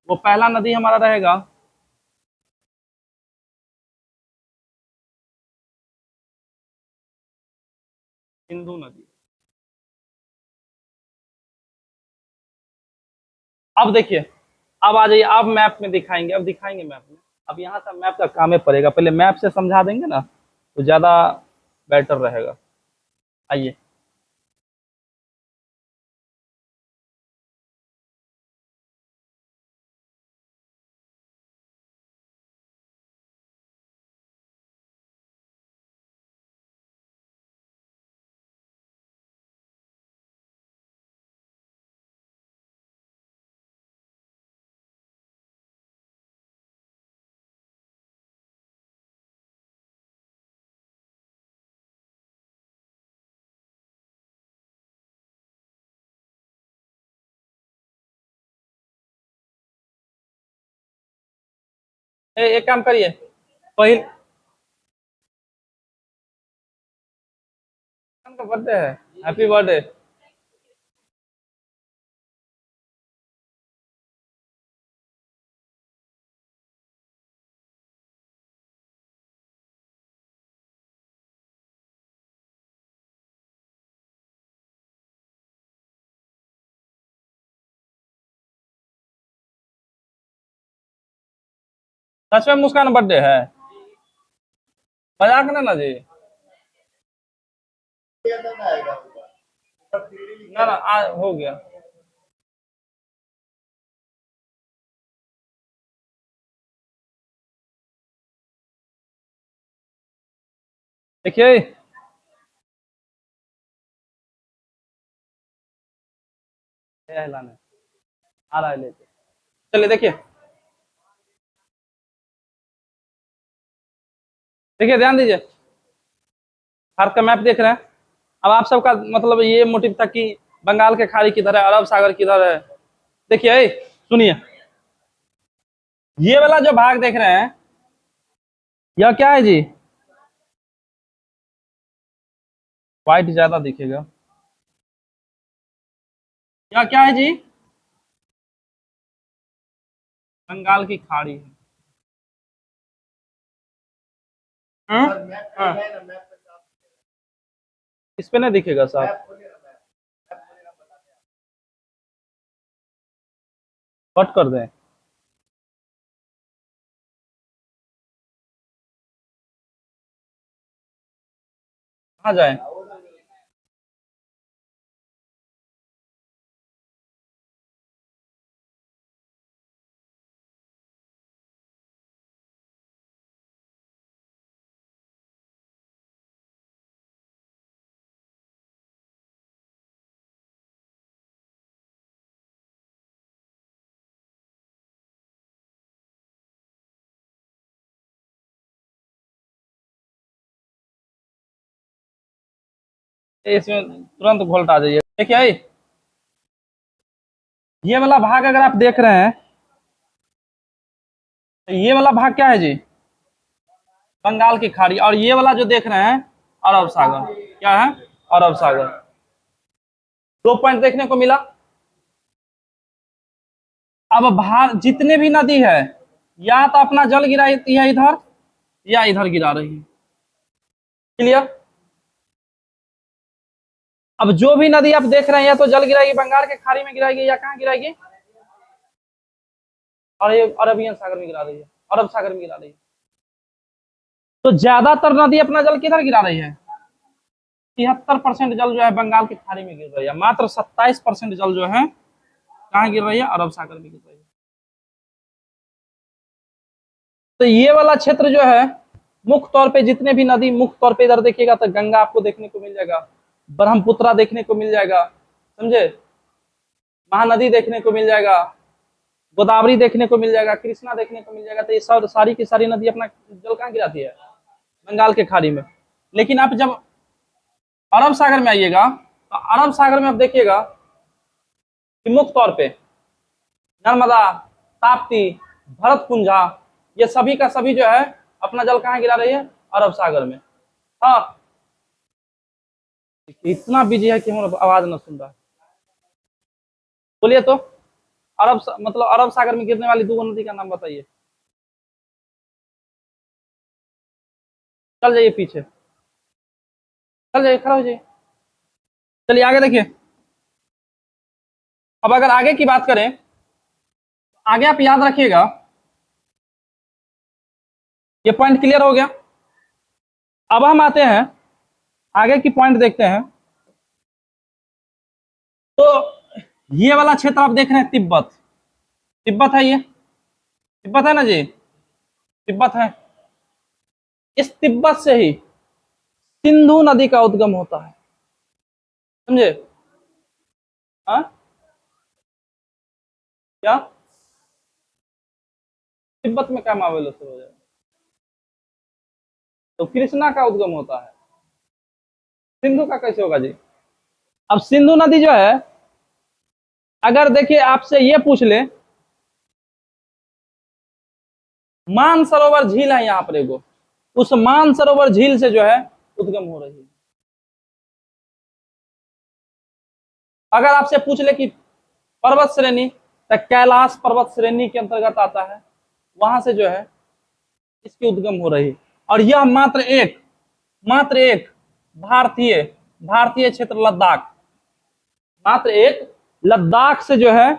वो पहला नदी हमारा रहेगा सिंधु नदी। अब देखिए, अब आ जाइए, अब मैप में दिखाएंगे, अब दिखाएंगे मैप में। अब यहाँ से मैप का काम है पड़ेगा, पहले मैप से समझा देंगे ना तो ज्यादा बेटर रहेगा। आइए। एक काम करिए, पहले का बर्थडे है, हैप्पी बर्थडे। सच में मुस्कान बर्थडे है? मजाक ना जी। ना ना हो गया। देखिए लाने आ रहा है लेके, चलिए देखिए, देखिए ध्यान दीजिए, भारत का मैप देख रहे हैं। अब आप सबका मतलब ये मोटिव था कि बंगाल के खाड़ी किधर है, अरब सागर किधर है। देखिए सुनिए, ये वाला जो भाग देख रहे हैं, यह क्या है जी? व्हाइट ज्यादा दिखेगा। यह क्या है जी? बंगाल की खाड़ी है। हाँ? हाँ। इस पे नहीं दिखेगा साहब, कट कर दें। कहाँ जाए? इसमें तुरंत वोल्ट आ जाइए। देखिए ये वाला भाग अगर आप देख रहे हैं, तो ये वाला भाग क्या है जी? बंगाल की खाड़ी। और ये वाला जो देख रहे हैं, अरब सागर। क्या है? अरब सागर। 2 पॉइंट देखने को मिला। अब भार जितने भी नदी है, या तो अपना जल गिराती है इधर, या इधर गिरा रही है। क्लियर? अब जो भी नदी आप देख रहे हैं, या तो जल गिराएगी बंगाल के खाड़ी में गिराएगी, या कहाँ गिराएगी? और ये अरबियन सागर में गिरा रही है, अरब सागर में गिरा रही है। तो ज्यादातर नदी अपना जल किधर गिरा रही है? 73% जल जो है बंगाल की खाड़ी में गिर रही है, मात्र 27% जल जो है कहाँ गिर रही है? अरब सागर में गिर रही है। तो ये वाला क्षेत्र जो है, मुख्य तौर पे जितने भी नदी, मुख्य तौर पे इधर देखिएगा तो गंगा आपको देखने को मिल जाएगा, ब्रह्मपुत्रा देखने को मिल जाएगा, समझे, महानदी देखने को मिल जाएगा, गोदावरी देखने को मिल जाएगा, कृष्णा देखने को मिल जाएगा। तो ये सब सारी की सारी नदी अपना जल कहाँ गिराती है? बंगाल के खाड़ी में। लेकिन आप जब अरब सागर में आइएगा, तो अरब सागर में आप देखिएगा कि मुख्य तौर पे नर्मदा, ताप्ती, भरतपुंजा, ये सभी का सभी जो है अपना जल कहाँ गिरा रही है? अरब सागर में। हाँ, इतना बिजी है कि हम आवाज न सुन रहा है। बोलिए तो, मतलब अरब सागर में गिरने वाली 2 नदी का नाम बताइए। चल जाइए पीछे, चल जाइए, खड़ा हो जाइए। चलिए आगे देखिए। अब अगर आगे की बात करें, आगे आप याद रखिएगा, ये पॉइंट क्लियर हो गया। अब हम आते हैं आगे की पॉइंट देखते हैं। तो ये वाला क्षेत्र आप देख रहे हैं, तिब्बत। तिब्बत है, ये तिब्बत है ना जी? तिब्बत है। इस तिब्बत से ही सिंधु नदी का उद्गम होता है, समझे? हाँ, क्या तिब्बत में क्या मावेलो शुरू हो जाए? तो कृष्णा का उद्गम होता है, सिंधु का कैसे होगा जी? अब सिंधु नदी जो है, अगर देखिए आपसे ये पूछ ले मानसरोवर झील है यहाँ पर एगो, उस मानसरोवर झील से जो है उद्गम हो रही है। अगर आपसे पूछ ले कि पर्वत श्रेणी, तो कैलाश पर्वत श्रेणी के अंतर्गत आता है, वहां से जो है इसकी उद्गम हो रही। और यह मात्र एक भारतीय भारतीय क्षेत्र लद्दाख, मात्र एक लद्दाख से जो है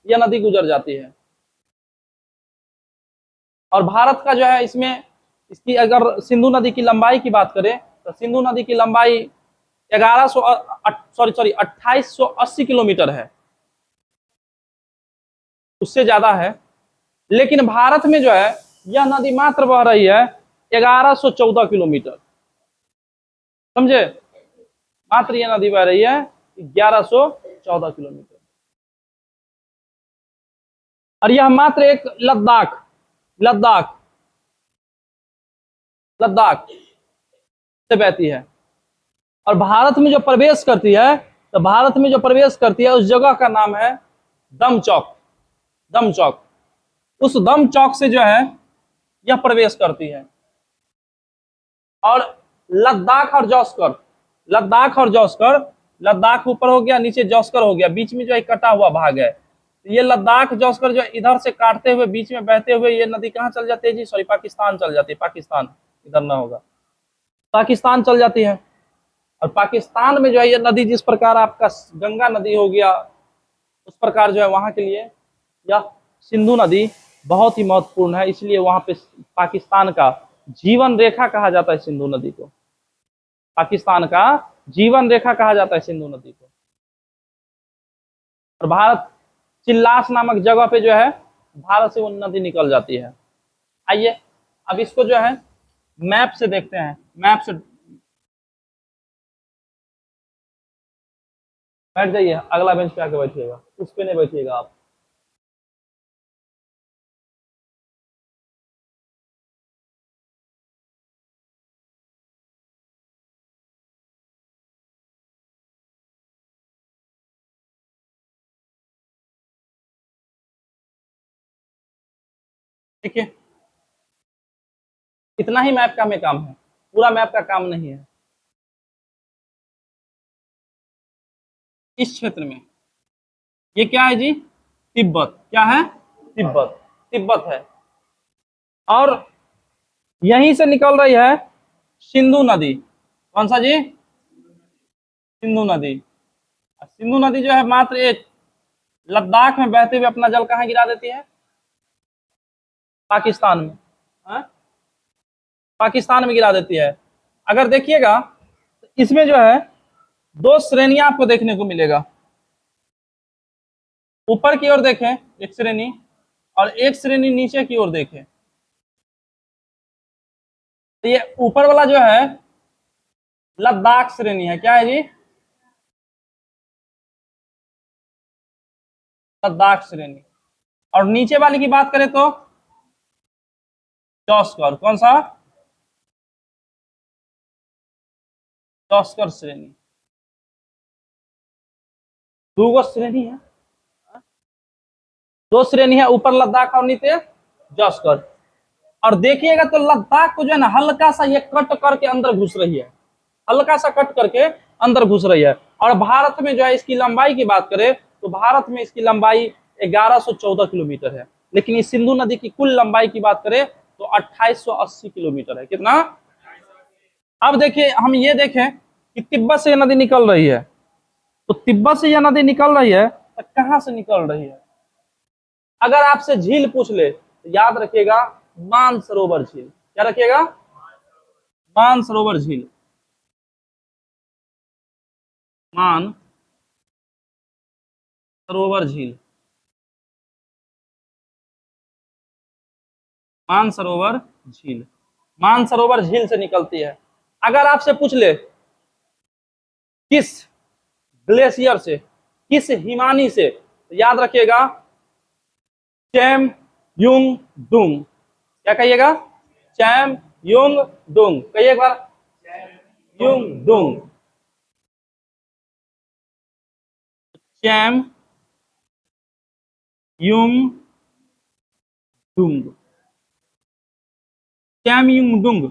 यह नदी गुजर जाती है। और भारत का जो है इसमें, इसकी अगर सिंधु नदी की लंबाई की बात करें तो सिंधु नदी की लंबाई 2880 किलोमीटर है, उससे ज्यादा है। लेकिन भारत में जो है यह नदी मात्र बह रही है 1114 किलोमीटर, समझे, मात्र यह नदी बह रही है 1114 किलोमीटर। और यह मात्र एक लद्दाख लद्दाख लद्दाख से बहती है। और भारत में जो प्रवेश करती है, तो भारत में जो प्रवेश करती है उस जगह का नाम है दम चौक। दम चौक, उस दम चौक से जो है यह प्रवेश करती है। और लद्दाख और जौस्कर, लद्दाख और जौस्कर, लद्दाख ऊपर हो गया, नीचे जौस्कर हो गया, बीच में जो एक कटा हुआ भाग है, ये लद्दाख जौस्कर जो इधर से काटते हुए बीच में बहते हुए ये नदी कहाँ चल जाती है जी, सॉरी, पाकिस्तान चल जाती है। पाकिस्तान, इधर ना होगा, पाकिस्तान चल जाती है। और पाकिस्तान में जो है ये नदी जिस प्रकार आपका गंगा नदी हो गया, उस प्रकार जो है वहां के लिए यह सिंधु नदी बहुत ही महत्वपूर्ण है। इसलिए वहां पे पाकिस्तान का जीवन रेखा कहा जाता है सिंधु नदी को, पाकिस्तान का जीवन रेखा कहा जाता है सिंधु नदी को। और भारत चिल्लास नामक जगह पे जो है भारत से वो नदी निकल जाती है। आइए अब इसको जो है मैप से देखते हैं, मैप से। बैठ जाइए, अगला बेंच पे आके बैठिएगा, उस पे नहीं बैठिएगा आप। ठीक है, इतना ही मैप का हमें काम है, पूरा मैप का काम नहीं है। इस क्षेत्र में ये क्या है जी, तिब्बत, क्या है, तिब्बत, तिब्बत है। और यहीं से निकल रही है सिंधु नदी। कौन सा जी, सिंधु नदी। सिंधु नदी जो है मात्र एक लद्दाख में बहते हुए अपना जल कहाँ गिरा देती है, पाकिस्तान में। हा? पाकिस्तान में गिरा देती है। अगर देखिएगा तो इसमें जो है दो श्रेणियां आपको देखने को मिलेगा। ऊपर की ओर देखें एक श्रेणी, और एक श्रेणी नीचे की ओर देखें। तो ये ऊपर वाला जो है लद्दाख श्रेणी है, क्या है जी, लद्दाख श्रेणी। और नीचे वाली की बात करें तो जौस्कर, कौन सा, जौस्कर श्रेणी। दो श्रेणी है, दो श्रेणी है, ऊपर लद्दाख और नीचे जौस्कर। और देखिएगा तो लद्दाख को जो है ना हल्का सा ये कट करके अंदर घुस रही है, हल्का सा कट करके अंदर घुस रही है। और भारत में जो है इसकी लंबाई की बात करें तो भारत में इसकी लंबाई 1114 किलोमीटर है। लेकिन इस सिंधु नदी की कुल लंबाई की बात करें तो 2880 किलोमीटर है। कितना, अब देखिए हम ये देखें कि तिब्बत से यह नदी निकल रही है, तो तिब्बत से यह नदी निकल रही है तो कहां से निकल रही है। अगर आपसे झील पूछ ले तो याद रखिएगा मानसरोवर झील, क्या रखिएगा, मानसरोवर झील, मान सरोवर झील, मानसरोवर झील, मानसरोवर झील से निकलती है। अगर आपसे पूछ ले किस ग्लेशियर से, किस हिमानी से, तो याद रखिएगा चैम युंग दुंग, क्या कहिएगा, चैम युंग दुंग, कहिए एक बार, युंग दुंग, चैम युंग दुंग। कैमयुंगडुंग,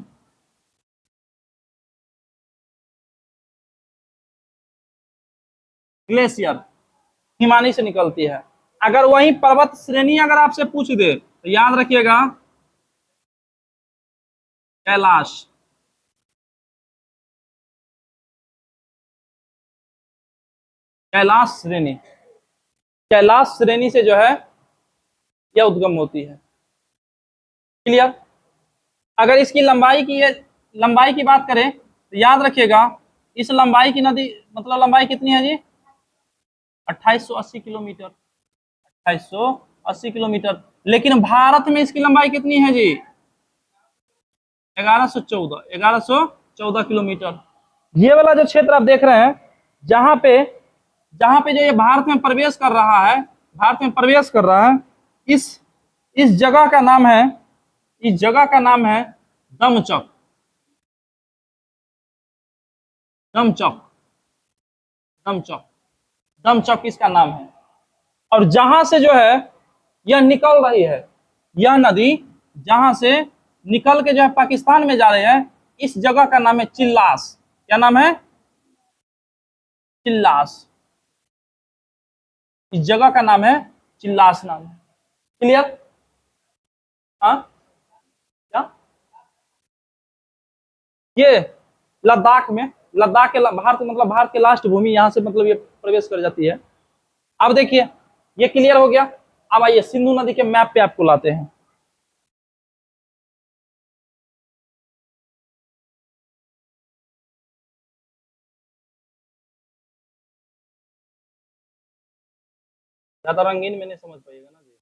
ग्लेशियर, हिमानी से निकलती है। अगर वही पर्वत श्रेणी अगर आपसे पूछ दे तो याद रखिएगा कैलाश, कैलाश श्रेणी, कैलाश श्रेणी से जो है यह उद्गम होती है। क्लियर। अगर इसकी लंबाई की लंबाई की बात करें तो याद रखिएगा इस लंबाई की नदी मतलब लंबाई कितनी है जी 2880 किलोमीटर, 2880 किलोमीटर। लेकिन भारत में इसकी लंबाई कितनी है जी 1114 किलोमीटर। ये वाला जो क्षेत्र आप देख रहे हैं जहां पे जो ये भारत में प्रवेश कर रहा है, भारत में प्रवेश कर रहा है, इस इस जगह का नाम है, इस जगह का नाम है दमचक, दमचक, दमचक, दमचक इसका नाम है। और जहां से जो है यह निकल रही है, यह नदी जहां से निकल के जो है पाकिस्तान में जा रही है, इस जगह का नाम है चिल्लास। क्या नाम है? चिल्लास। इस जगह का नाम है चिल्लास नाम है। क्लियर? हाँ क्या? ये लद्दाख में, लद्दाख के भारत मतलब भारत के लास्ट भूमि यहां से मतलब ये प्रवेश कर जाती है। अब देखिए ये क्लियर हो गया। अब आइए सिंधु नदी के मैप पे आपको लाते हैं। ज्यादा रंगीन में नहीं समझ पाइएगा ना जी।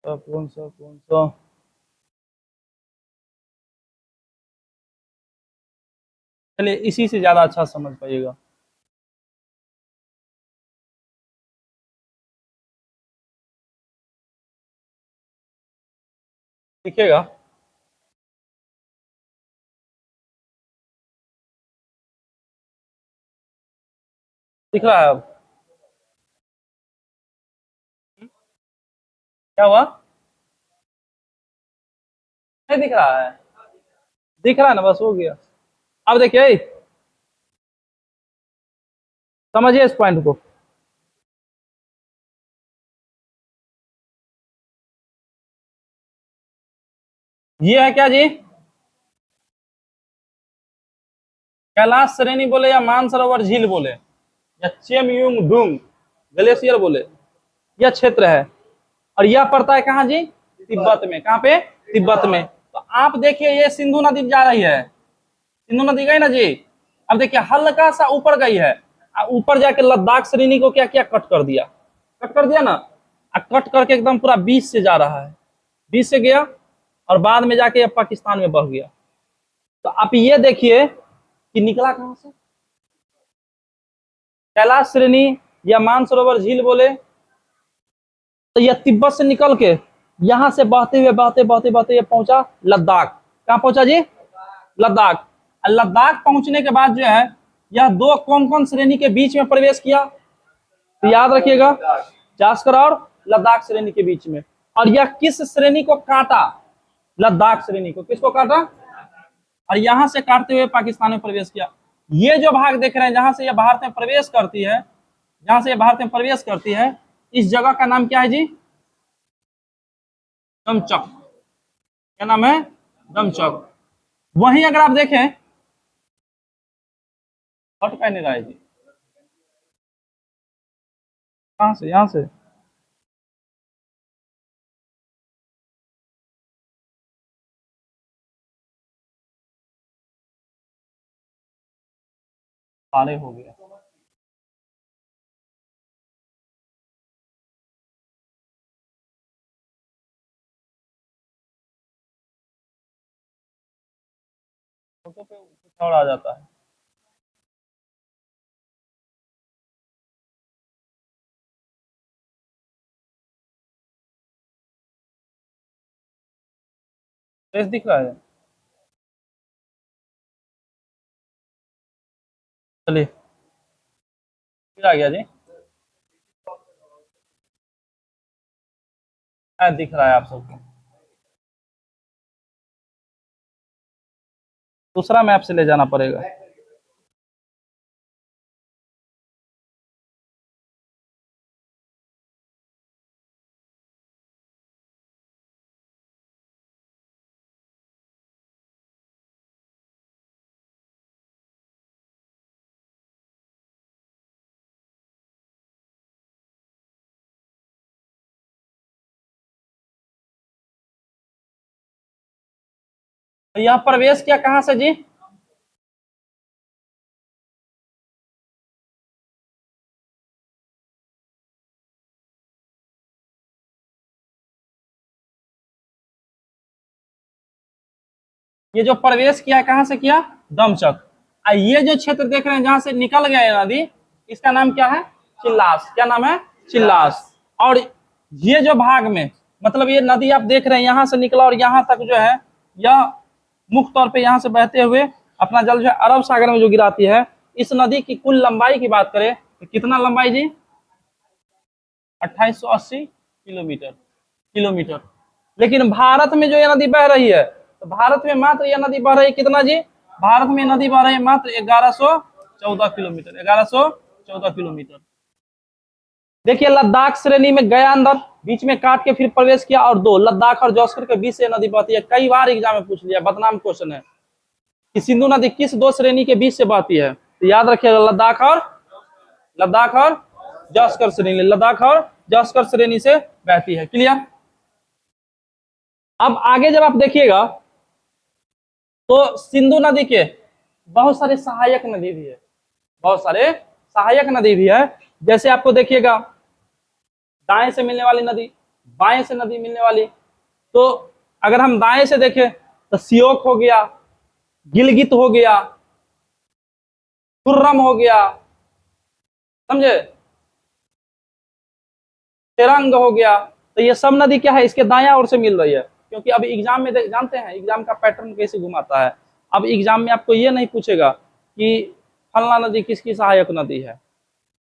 कौन सा चलिए इसी से ज्यादा अच्छा समझ पाइएगा। दिखेगा? दिख रहा है अब? क्या हुआ? नहीं दिख रहा है? दिख रहा है ना, बस हो गया। अब देखिए समझिए इस पॉइंट को। ये है क्या जी? कैलाश श्रेणी बोले या मानसरोवर झील बोले या चेमयुंग डुंग ग्लेशियर बोले, यह क्षेत्र है। और यह पड़ता है कहाँ जी? तिब्बत में। कहाँ पे? तिब्बत में। तो आप देखिए ये सिंधु नदी जा रही है, सिंधु नदी गई ना जी। अब देखिए हल्का सा ऊपर गई है, ऊपर जाके लद्दाख श्रेणी को क्या किया? कट कर दिया, कट कर दिया ना। कट करके एकदम पूरा बीच से जा रहा है, बीच से गया और बाद में जाके पाकिस्तान में बह गया। तो आप ये देखिए कि निकला कहां से? कैलाश श्रेणी या मानसरोवर झील बोले तो यह तिब्बत से निकल के यहां से बहते हुए बहते बहते बहते ये पहुंचा लद्दाख। कहां पहुंचा जी? लद्दाख। लद्दाख पहुंचने के बाद जो है यह दो कौन कौन श्रेणी के बीच में प्रवेश किया? तो याद रखिएगा जास्कर और लद्दाख श्रेणी के बीच में। और यह किस श्रेणी को काटा? लद्दाख श्रेणी को। किसको काटा? और यहां से काटते हुए पाकिस्तान में प्रवेश किया। ये जो भाग देख रहे हैं जहां से यह भारत में प्रवेश करती है, जहां से यह भारत में प्रवेश करती है, इस जगह का नाम क्या है जी? दमचक। क्या नाम है? दमचक। वहीं अगर आप देखें, हट का नहीं रहा है जी, कहां से? यहां से। सारे हो गया। फोटो पे कुछ और आ जाता है। फेस दिख रहा है? चलिए फिर आ गया जी। दिख रहा है आप सबको? दूसरा मैप से ले जाना पड़ेगा। तो यह प्रवेश किया कहाँ से जी? ये जो प्रवेश किया कहाँ से किया? दमचक। ये जो क्षेत्र देख रहे हैं जहां से निकल गया है नदी, इसका नाम क्या है? चिल्लास। क्या नाम है? चिल्लास। और ये जो भाग में, मतलब ये नदी आप देख रहे हैं यहाँ से निकला और यहाँ तक जो है, यह मुख्य तौर पे यहाँ से बहते हुए अपना जल जो है अरब सागर में जो गिराती है। इस नदी की कुल लंबाई की बात करें तो कितना लंबाई जी? 2880 किलोमीटर। किलोमीटर। लेकिन भारत में जो ये नदी बह रही है, तो भारत में मात्र यह नदी बह रही है कितना जी? भारत में नदी बह रही है मात्र 1114 किलोमीटर। 1114 किलोमीटर। देखिए लद्दाख श्रेणी में गया अंदर, बीच में काट के फिर प्रवेश किया, और दो लद्दाख और जौस्कर के बीच से नदी बहती है। कई बार एग्जाम में पूछ लिया, बदनाम क्वेश्चन है कि सिंधु नदी किस दो श्रेणी के बीच से बहती है? तो याद रखिएगा लद्दाख और जौस्कर श्रेणी, लद्दाख और जौस्कर श्रेणी से बहती है। क्लियर? अब आगे जब आप देखिएगा तो सिंधु नदी के बहुत सारे सहायक नदी भी है, बहुत सारे सहायक नदी भी है। जैसे आपको देखिएगा दाएं से मिलने वाली नदी, बाएं से नदी मिलने वाली। तो अगर हम दाएं से देखें तो सियोक हो गया, गिलगित हो गया, खुर्रम हो गया, समझे, तेरंग हो गया। तो ये सब नदी क्या है? इसके दाया ओर से मिल रही है। क्योंकि अब एग्जाम में जानते हैं एग्जाम का पैटर्न कैसे घुमाता है। अब एग्जाम में आपको ये नहीं पूछेगा कि फलना नदी किसकी सहायक नदी है,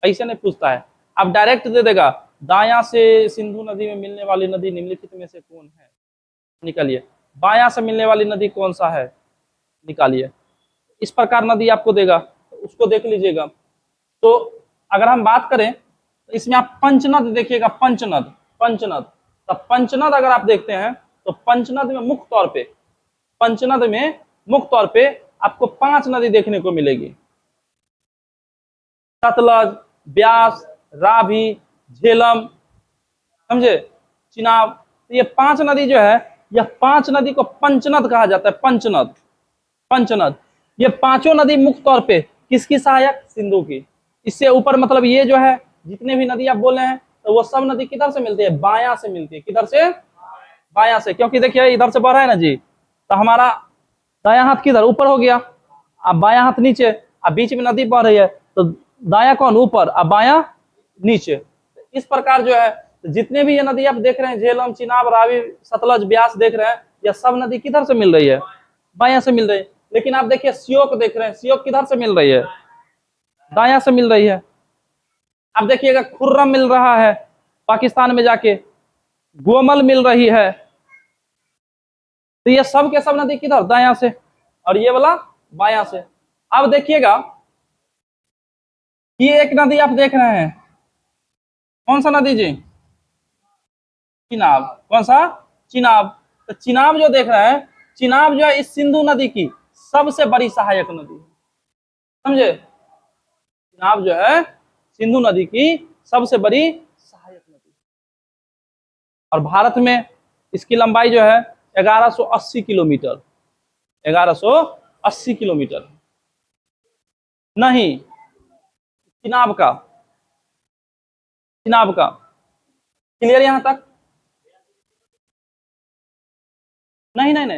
ऐसे नहीं पूछता है। अब डायरेक्ट दे देगा दाया से सिंधु नदी में मिलने वाली नदी निम्नलिखित में से कौन है, निकालिए। बाया से मिलने वाली नदी कौन सा है, निकालिए। इस प्रकार नदी आपको देगा, तो उसको देख लीजिएगा। तो अगर हम बात करें तो इसमें आप पंचनद देखिएगा, पंचनद। तो पंचनद अगर आप देखते हैं तो पंचनद में मुख्य तौर पे आपको 5 नदी देखने को मिलेगी। सतलज, ब्यास, रावी, झेलम, समझे, चिनाब। तो ये 5 नदी जो है, यह 5 नदी को पंचनद कहा जाता है। पंचनद। ये पांचों नदी मुख्य तौर पे किसकी सहायक? सिंधु की। इससे ऊपर मतलब ये जो है जितने भी नदी आप बोले हैं, तो वो सब नदी किधर से मिलती है? बायां से मिलती है। किधर से? बायां से। क्योंकि देखिए इधर से बढ़ रहा है ना जी, तो हमारा दाया हाथ किधर? ऊपर हो गया, अब बाया हाथ नीचे। अब बीच में नदी बह रही है, तो दाया कौन? ऊपर, अब बाया नीचे। इस प्रकार जो है जितने भी ये नदी आप देख रहे हैं, झेलम, चिनाब, रावी, सतलज, ब्यास देख रहे हैं, यह सब नदी किधर से मिल रही है? बाया से मिल रही है। लेकिन आप देखिए सियोक देख रहे हैं, सियोक किधर से मिल रही है? दाया से मिल रही है। अब देखिएगा खुर्रम मिल रहा है पाकिस्तान में जाके, गोमल मिल रही है। तो ये सब के सब नदी किधर? दाया से, और ये वाला बाया से। अब देखिएगा ये एक नदी आप देख रहे हैं, कौन सा नदी जी? चिनाब। कौन सा? चिनाब। तो चिनाब जो देख रहे हैं, चिनाब जो है इस सिंधु नदी की सबसे बड़ी सहायक नदी है, समझे। चिनाब जो है सिंधु नदी की सबसे बड़ी सहायक नदी, और भारत में इसकी लंबाई जो है 1180 किलोमीटर। 1180 किलोमीटर नहीं, चिनाब का। क्लियर यहां तक? नहीं,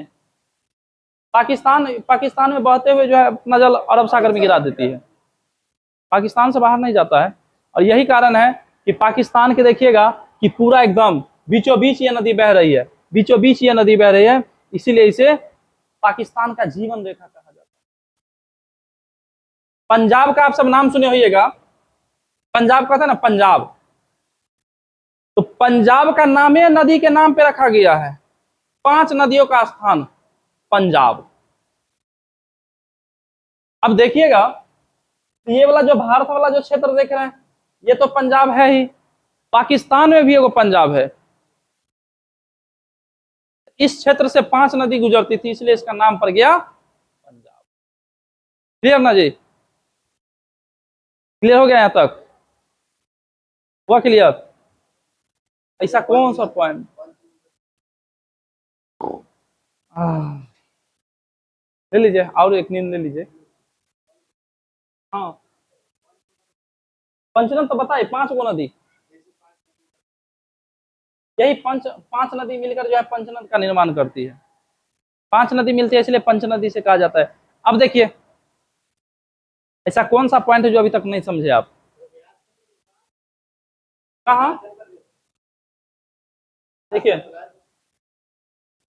पाकिस्तान में बहते हुए जो है अपना जल अरब सागर में गिरा देती है, पाकिस्तान से बाहर नहीं जाता है। और यही कारण है कि पाकिस्तान के देखिएगा कि पूरा एकदम बीचों बीच ये नदी बह रही है, बीचों बीच ये नदी बह रही है। इसीलिए इसे पाकिस्तान का जीवन रेखा कहा जाता है। पंजाब का आप सब नाम सुने होइएगा, पंजाब का था ना पंजाब, तो पंजाब का नाम ही नदी के नाम पे रखा गया है। 5 नदियों का स्थान पंजाब। अब देखिएगा, ये वाला जो भारत वाला जो क्षेत्र देख रहे हैं, ये तो पंजाब है ही, पाकिस्तान में भी एगो पंजाब है। इस क्षेत्र से 5 नदी गुजरती थी, इसलिए इसका नाम पड़ गया पंजाब। क्लियर ना जी? क्लियर हो गया यहां तक? हुआ क्लियर? ऐसा कौन सा पॉइंट? ले लीजिए और एक नींद ले लीजिए। हाँ, पंचनद तो बताइए, 5 गो नदी, यही पांच नदी मिलकर जो है पंचनद का निर्माण करती है। 5 नदी मिलती है, इसलिए पंचनदी से कहा जाता है। अब देखिए, ऐसा कौन सा पॉइंट है जो अभी तक नहीं समझे आप? कहा? देखिए,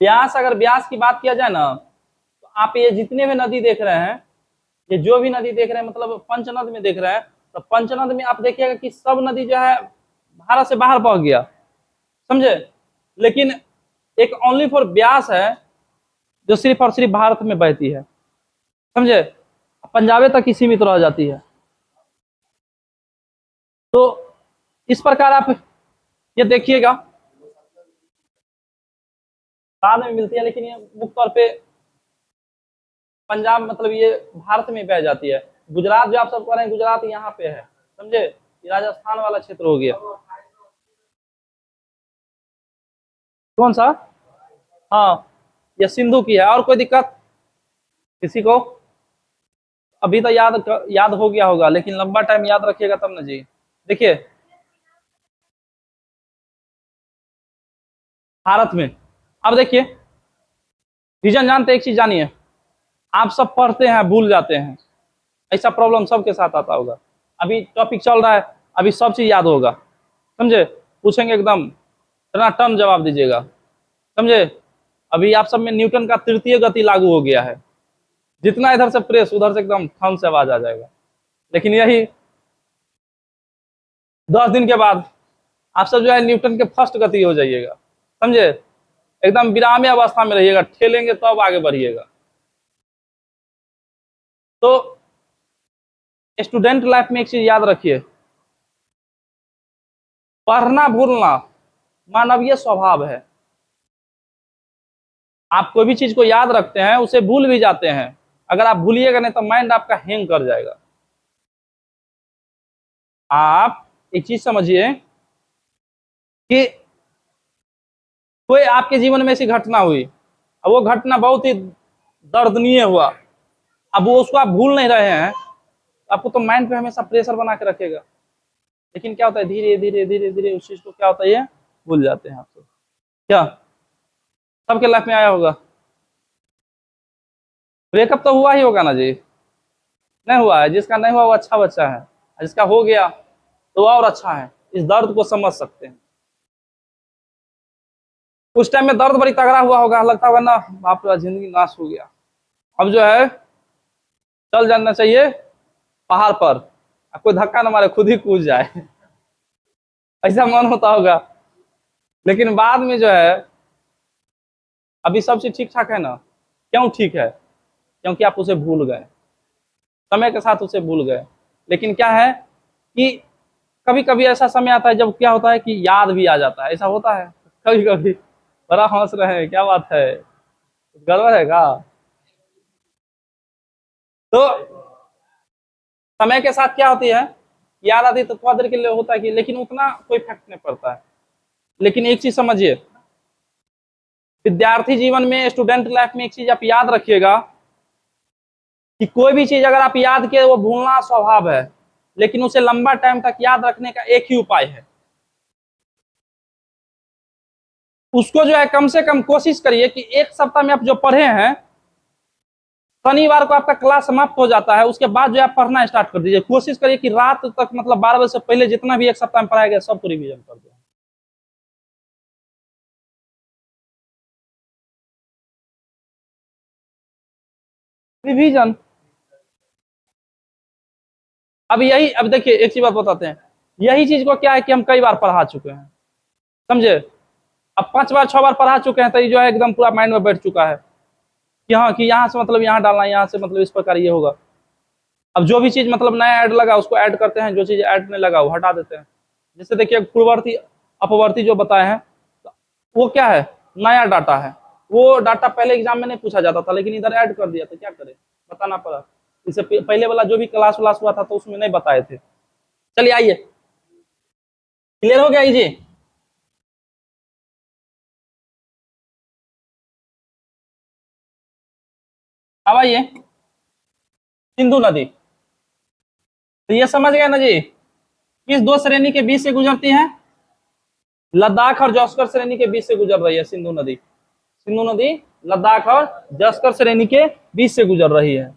ब्यास, अगर ब्यास की बात किया जाए ना, तो आप ये जितने भी नदी देख रहे हैं, ये जो भी नदी देख रहे हैं, मतलब पंचनद में देख रहे हैं, तो पंचनद में आप देखिएगा कि सब नदी जो है भारत से बाहर बह गया, समझे? लेकिन एक ओनली फॉर ब्यास है जो सिर्फ और सिर्फ भारत में बहती है, समझे? पंजाबे तक ही सीमित रह जाती है। तो इस प्रकार आप ये देखिएगा, बाद में मिलती है, लेकिन ये मुख्य तौर पे पंजाब मतलब ये भारत में बह जाती है। गुजरात जो आप सब कह रहे हैं, गुजरात यहाँ पे है, समझे? ये राजस्थान वाला क्षेत्र हो गया। कौन सा? हाँ, ये सिंधु की है। और कोई दिक्कत किसी को? अभी तो याद हो गया होगा, लेकिन लंबा टाइम याद रखिएगा तब ना जी। देखिए, भारत में, अब देखिए, रीजन जानते, एक चीज जानिए, आप सब पढ़ते हैं भूल जाते हैं, ऐसा प्रॉब्लम सबके साथ आता होगा। अभी टॉपिक चल रहा है, अभी सब चीज याद होगा, समझे? पूछेंगे एकदम टन जवाब दीजिएगा, समझे? अभी आप सब में न्यूटन का तृतीय गति लागू हो गया है, जितना इधर से प्रेस उधर से एकदम थम से आवाज आ जाएगा। लेकिन यही 10 दिन के बाद आप सब जो है न्यूटन के फर्स्ट गति हो जाइएगा, समझे? एकदम विरामी अवस्था में रहिएगा, ठेलेंगे तब आगे बढ़िएगा। तो स्टूडेंट लाइफ में एक चीज याद रखिए, पढ़ना भूलना मानवीय स्वभाव है। आप कोई भी चीज को याद रखते हैं, उसे भूल भी जाते हैं। अगर आप भूलिएगा नहीं तो माइंड आपका हैंग कर जाएगा। आप एक चीज समझिए कि कोई आपके जीवन में ऐसी घटना हुई, अब वो घटना बहुत ही दर्दनीय हुआ, अब वो उसको आप भूल नहीं रहे हैं, आपको तो माइंड पे हमेशा प्रेशर बना के रखेगा। लेकिन क्या होता है, धीरे धीरे धीरे धीरे उस चीज को क्या होता है, ये भूल जाते हैं आप तो। क्या सबके लाइफ में आया होगा? ब्रेकअप तो हुआ ही होगा ना जी? नहीं हुआ है? जिसका नहीं हुआ वो अच्छा बच्चा है, जिसका हो गया तो और अच्छा है, इस दर्द को समझ सकते हैं। उस टाइम में दर्द बड़ी तगड़ा हुआ होगा, लगता होगा ना बाप रे जिंदगी नाश हो गया, अब जो है चल जाना चाहिए पहाड़ पर, कोई धक्का न मारे खुद ही कूद जाए ऐसा मन होता होगा। लेकिन बाद में जो है, अभी सब चीज ठीक ठाक है ना? क्यों ठीक है? क्योंकि आप उसे भूल गए, समय के साथ उसे भूल गए। लेकिन क्या है कि कभी कभी ऐसा समय आता है जब क्या होता है कि याद भी आ जाता है, ऐसा होता है कभी कभी। बड़ा हंस रहे हैं, क्या बात है, गड़बड़ है क्या? तो समय के साथ क्या होती है, याद आती है तो थोड़ा देर के लिए होता है कि, लेकिन उतना कोई इफेक्ट नहीं पड़ता है। लेकिन एक चीज समझिए, विद्यार्थी जीवन में, स्टूडेंट लाइफ में एक चीज आप याद रखिएगा कि कोई भी चीज अगर आप याद किए, वो भूलना स्वभाव है, लेकिन उसे लंबा टाइम तक याद रखने का एक ही उपाय है, उसको जो है कम से कम कोशिश करिए कि एक सप्ताह में आप जो पढ़े हैं, शनिवार को आपका क्लास समाप्त हो जाता है, उसके बाद जो आप पढ़ना स्टार्ट कर दीजिए। कोशिश करिए कि रात तक, मतलब 12 बजे से पहले जितना भी एक सप्ताह में पढ़ाया गया सबको रिवीजन कर दो। विभाजन। अब देखिए एक चीज बात बताते हैं, यही चीज को क्या है कि हम कई बार पढ़ा चुके हैं, समझे। अब 5 बार 6 बार पढ़ा चुके हैं तो ये जो है एकदम पूरा माइंड में बैठ चुका है कि हाँ कि यहाँ से मतलब यहाँ डालना, यहाँ से मतलब इस प्रकार ये होगा। अब जो भी चीज मतलब नया ऐड लगा उसको ऐड करते हैं, जो चीज ऐड नहीं लगा वो हटा देते हैं। जैसे देखिए पूर्ववर्ती अपवर्ती जो बताए हैं वो क्या है, नया डाटा है। वो डाटा पहले एग्जाम में नहीं पूछा जाता था, लेकिन इधर ऐड कर दिया तो क्या करे, बताना पड़ा। इससे पहले वाला जो भी क्लास व्लास हुआ था तो उसमें नहीं बताए थे। चलिए आइए, क्लियर हो गया जी। अब आइए सिंधु नदी, तो ये समझ गए ना जी, किस दो श्रेणी के बीच से गुजरती है, लद्दाख और जौस्कर श्रेणी के बीच से गुजर रही है सिंधु नदी। सिंधु नदी लद्दाख और जस्कर श्रेणी के बीच से गुजर रही है।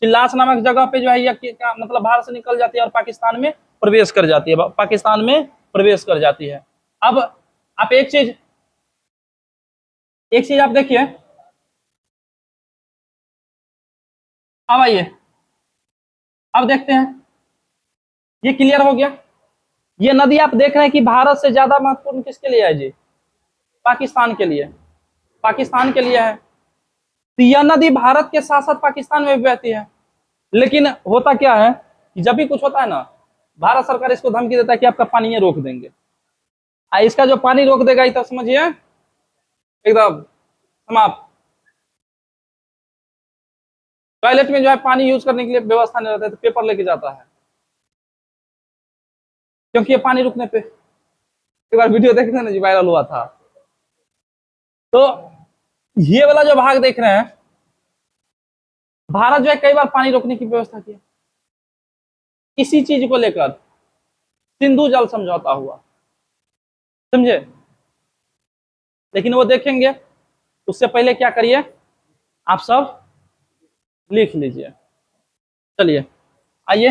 चिल्लास नामक जगह पे जो है यह क्या मतलब भारत से निकल जाती है और पाकिस्तान में प्रवेश कर जाती है, पाकिस्तान में प्रवेश कर जाती है। अब आप एक चीज आप देखिए, अब आइए अब देखते हैं, ये क्लियर हो गया। ये नदी आप देख रहे हैं कि भारत से ज्यादा महत्वपूर्ण किसके लिए है जी, पाकिस्तान के लिए, पाकिस्तान के लिए है। तो यह नदी भारत के साथ साथ पाकिस्तान में भी बहती है। लेकिन होता क्या है कि जब भी कुछ होता है ना, भारत सरकार इसको धमकी देता है कि आपका पानी ये रोक देंगे। इसका जो पानी रोक देगा तो समझिए एकदम समाप्त। टॉयलेट में जो है पानी यूज करने के लिए व्यवस्था नहीं रहता है तो पेपर लेके जाता है, क्योंकि ये पानी रुकने पे, एक बार वीडियो देखे थे ना जी, वायरल हुआ था। तो ये वाला जो भाग देख रहे हैं, भारत जो है कई बार पानी रोकने की व्यवस्था की, इसी चीज को लेकर सिंधु जल समझौता हुआ, समझे। लेकिन वो देखेंगे, उससे पहले क्या करिए आप सब लिख लीजिए। चलिए आइए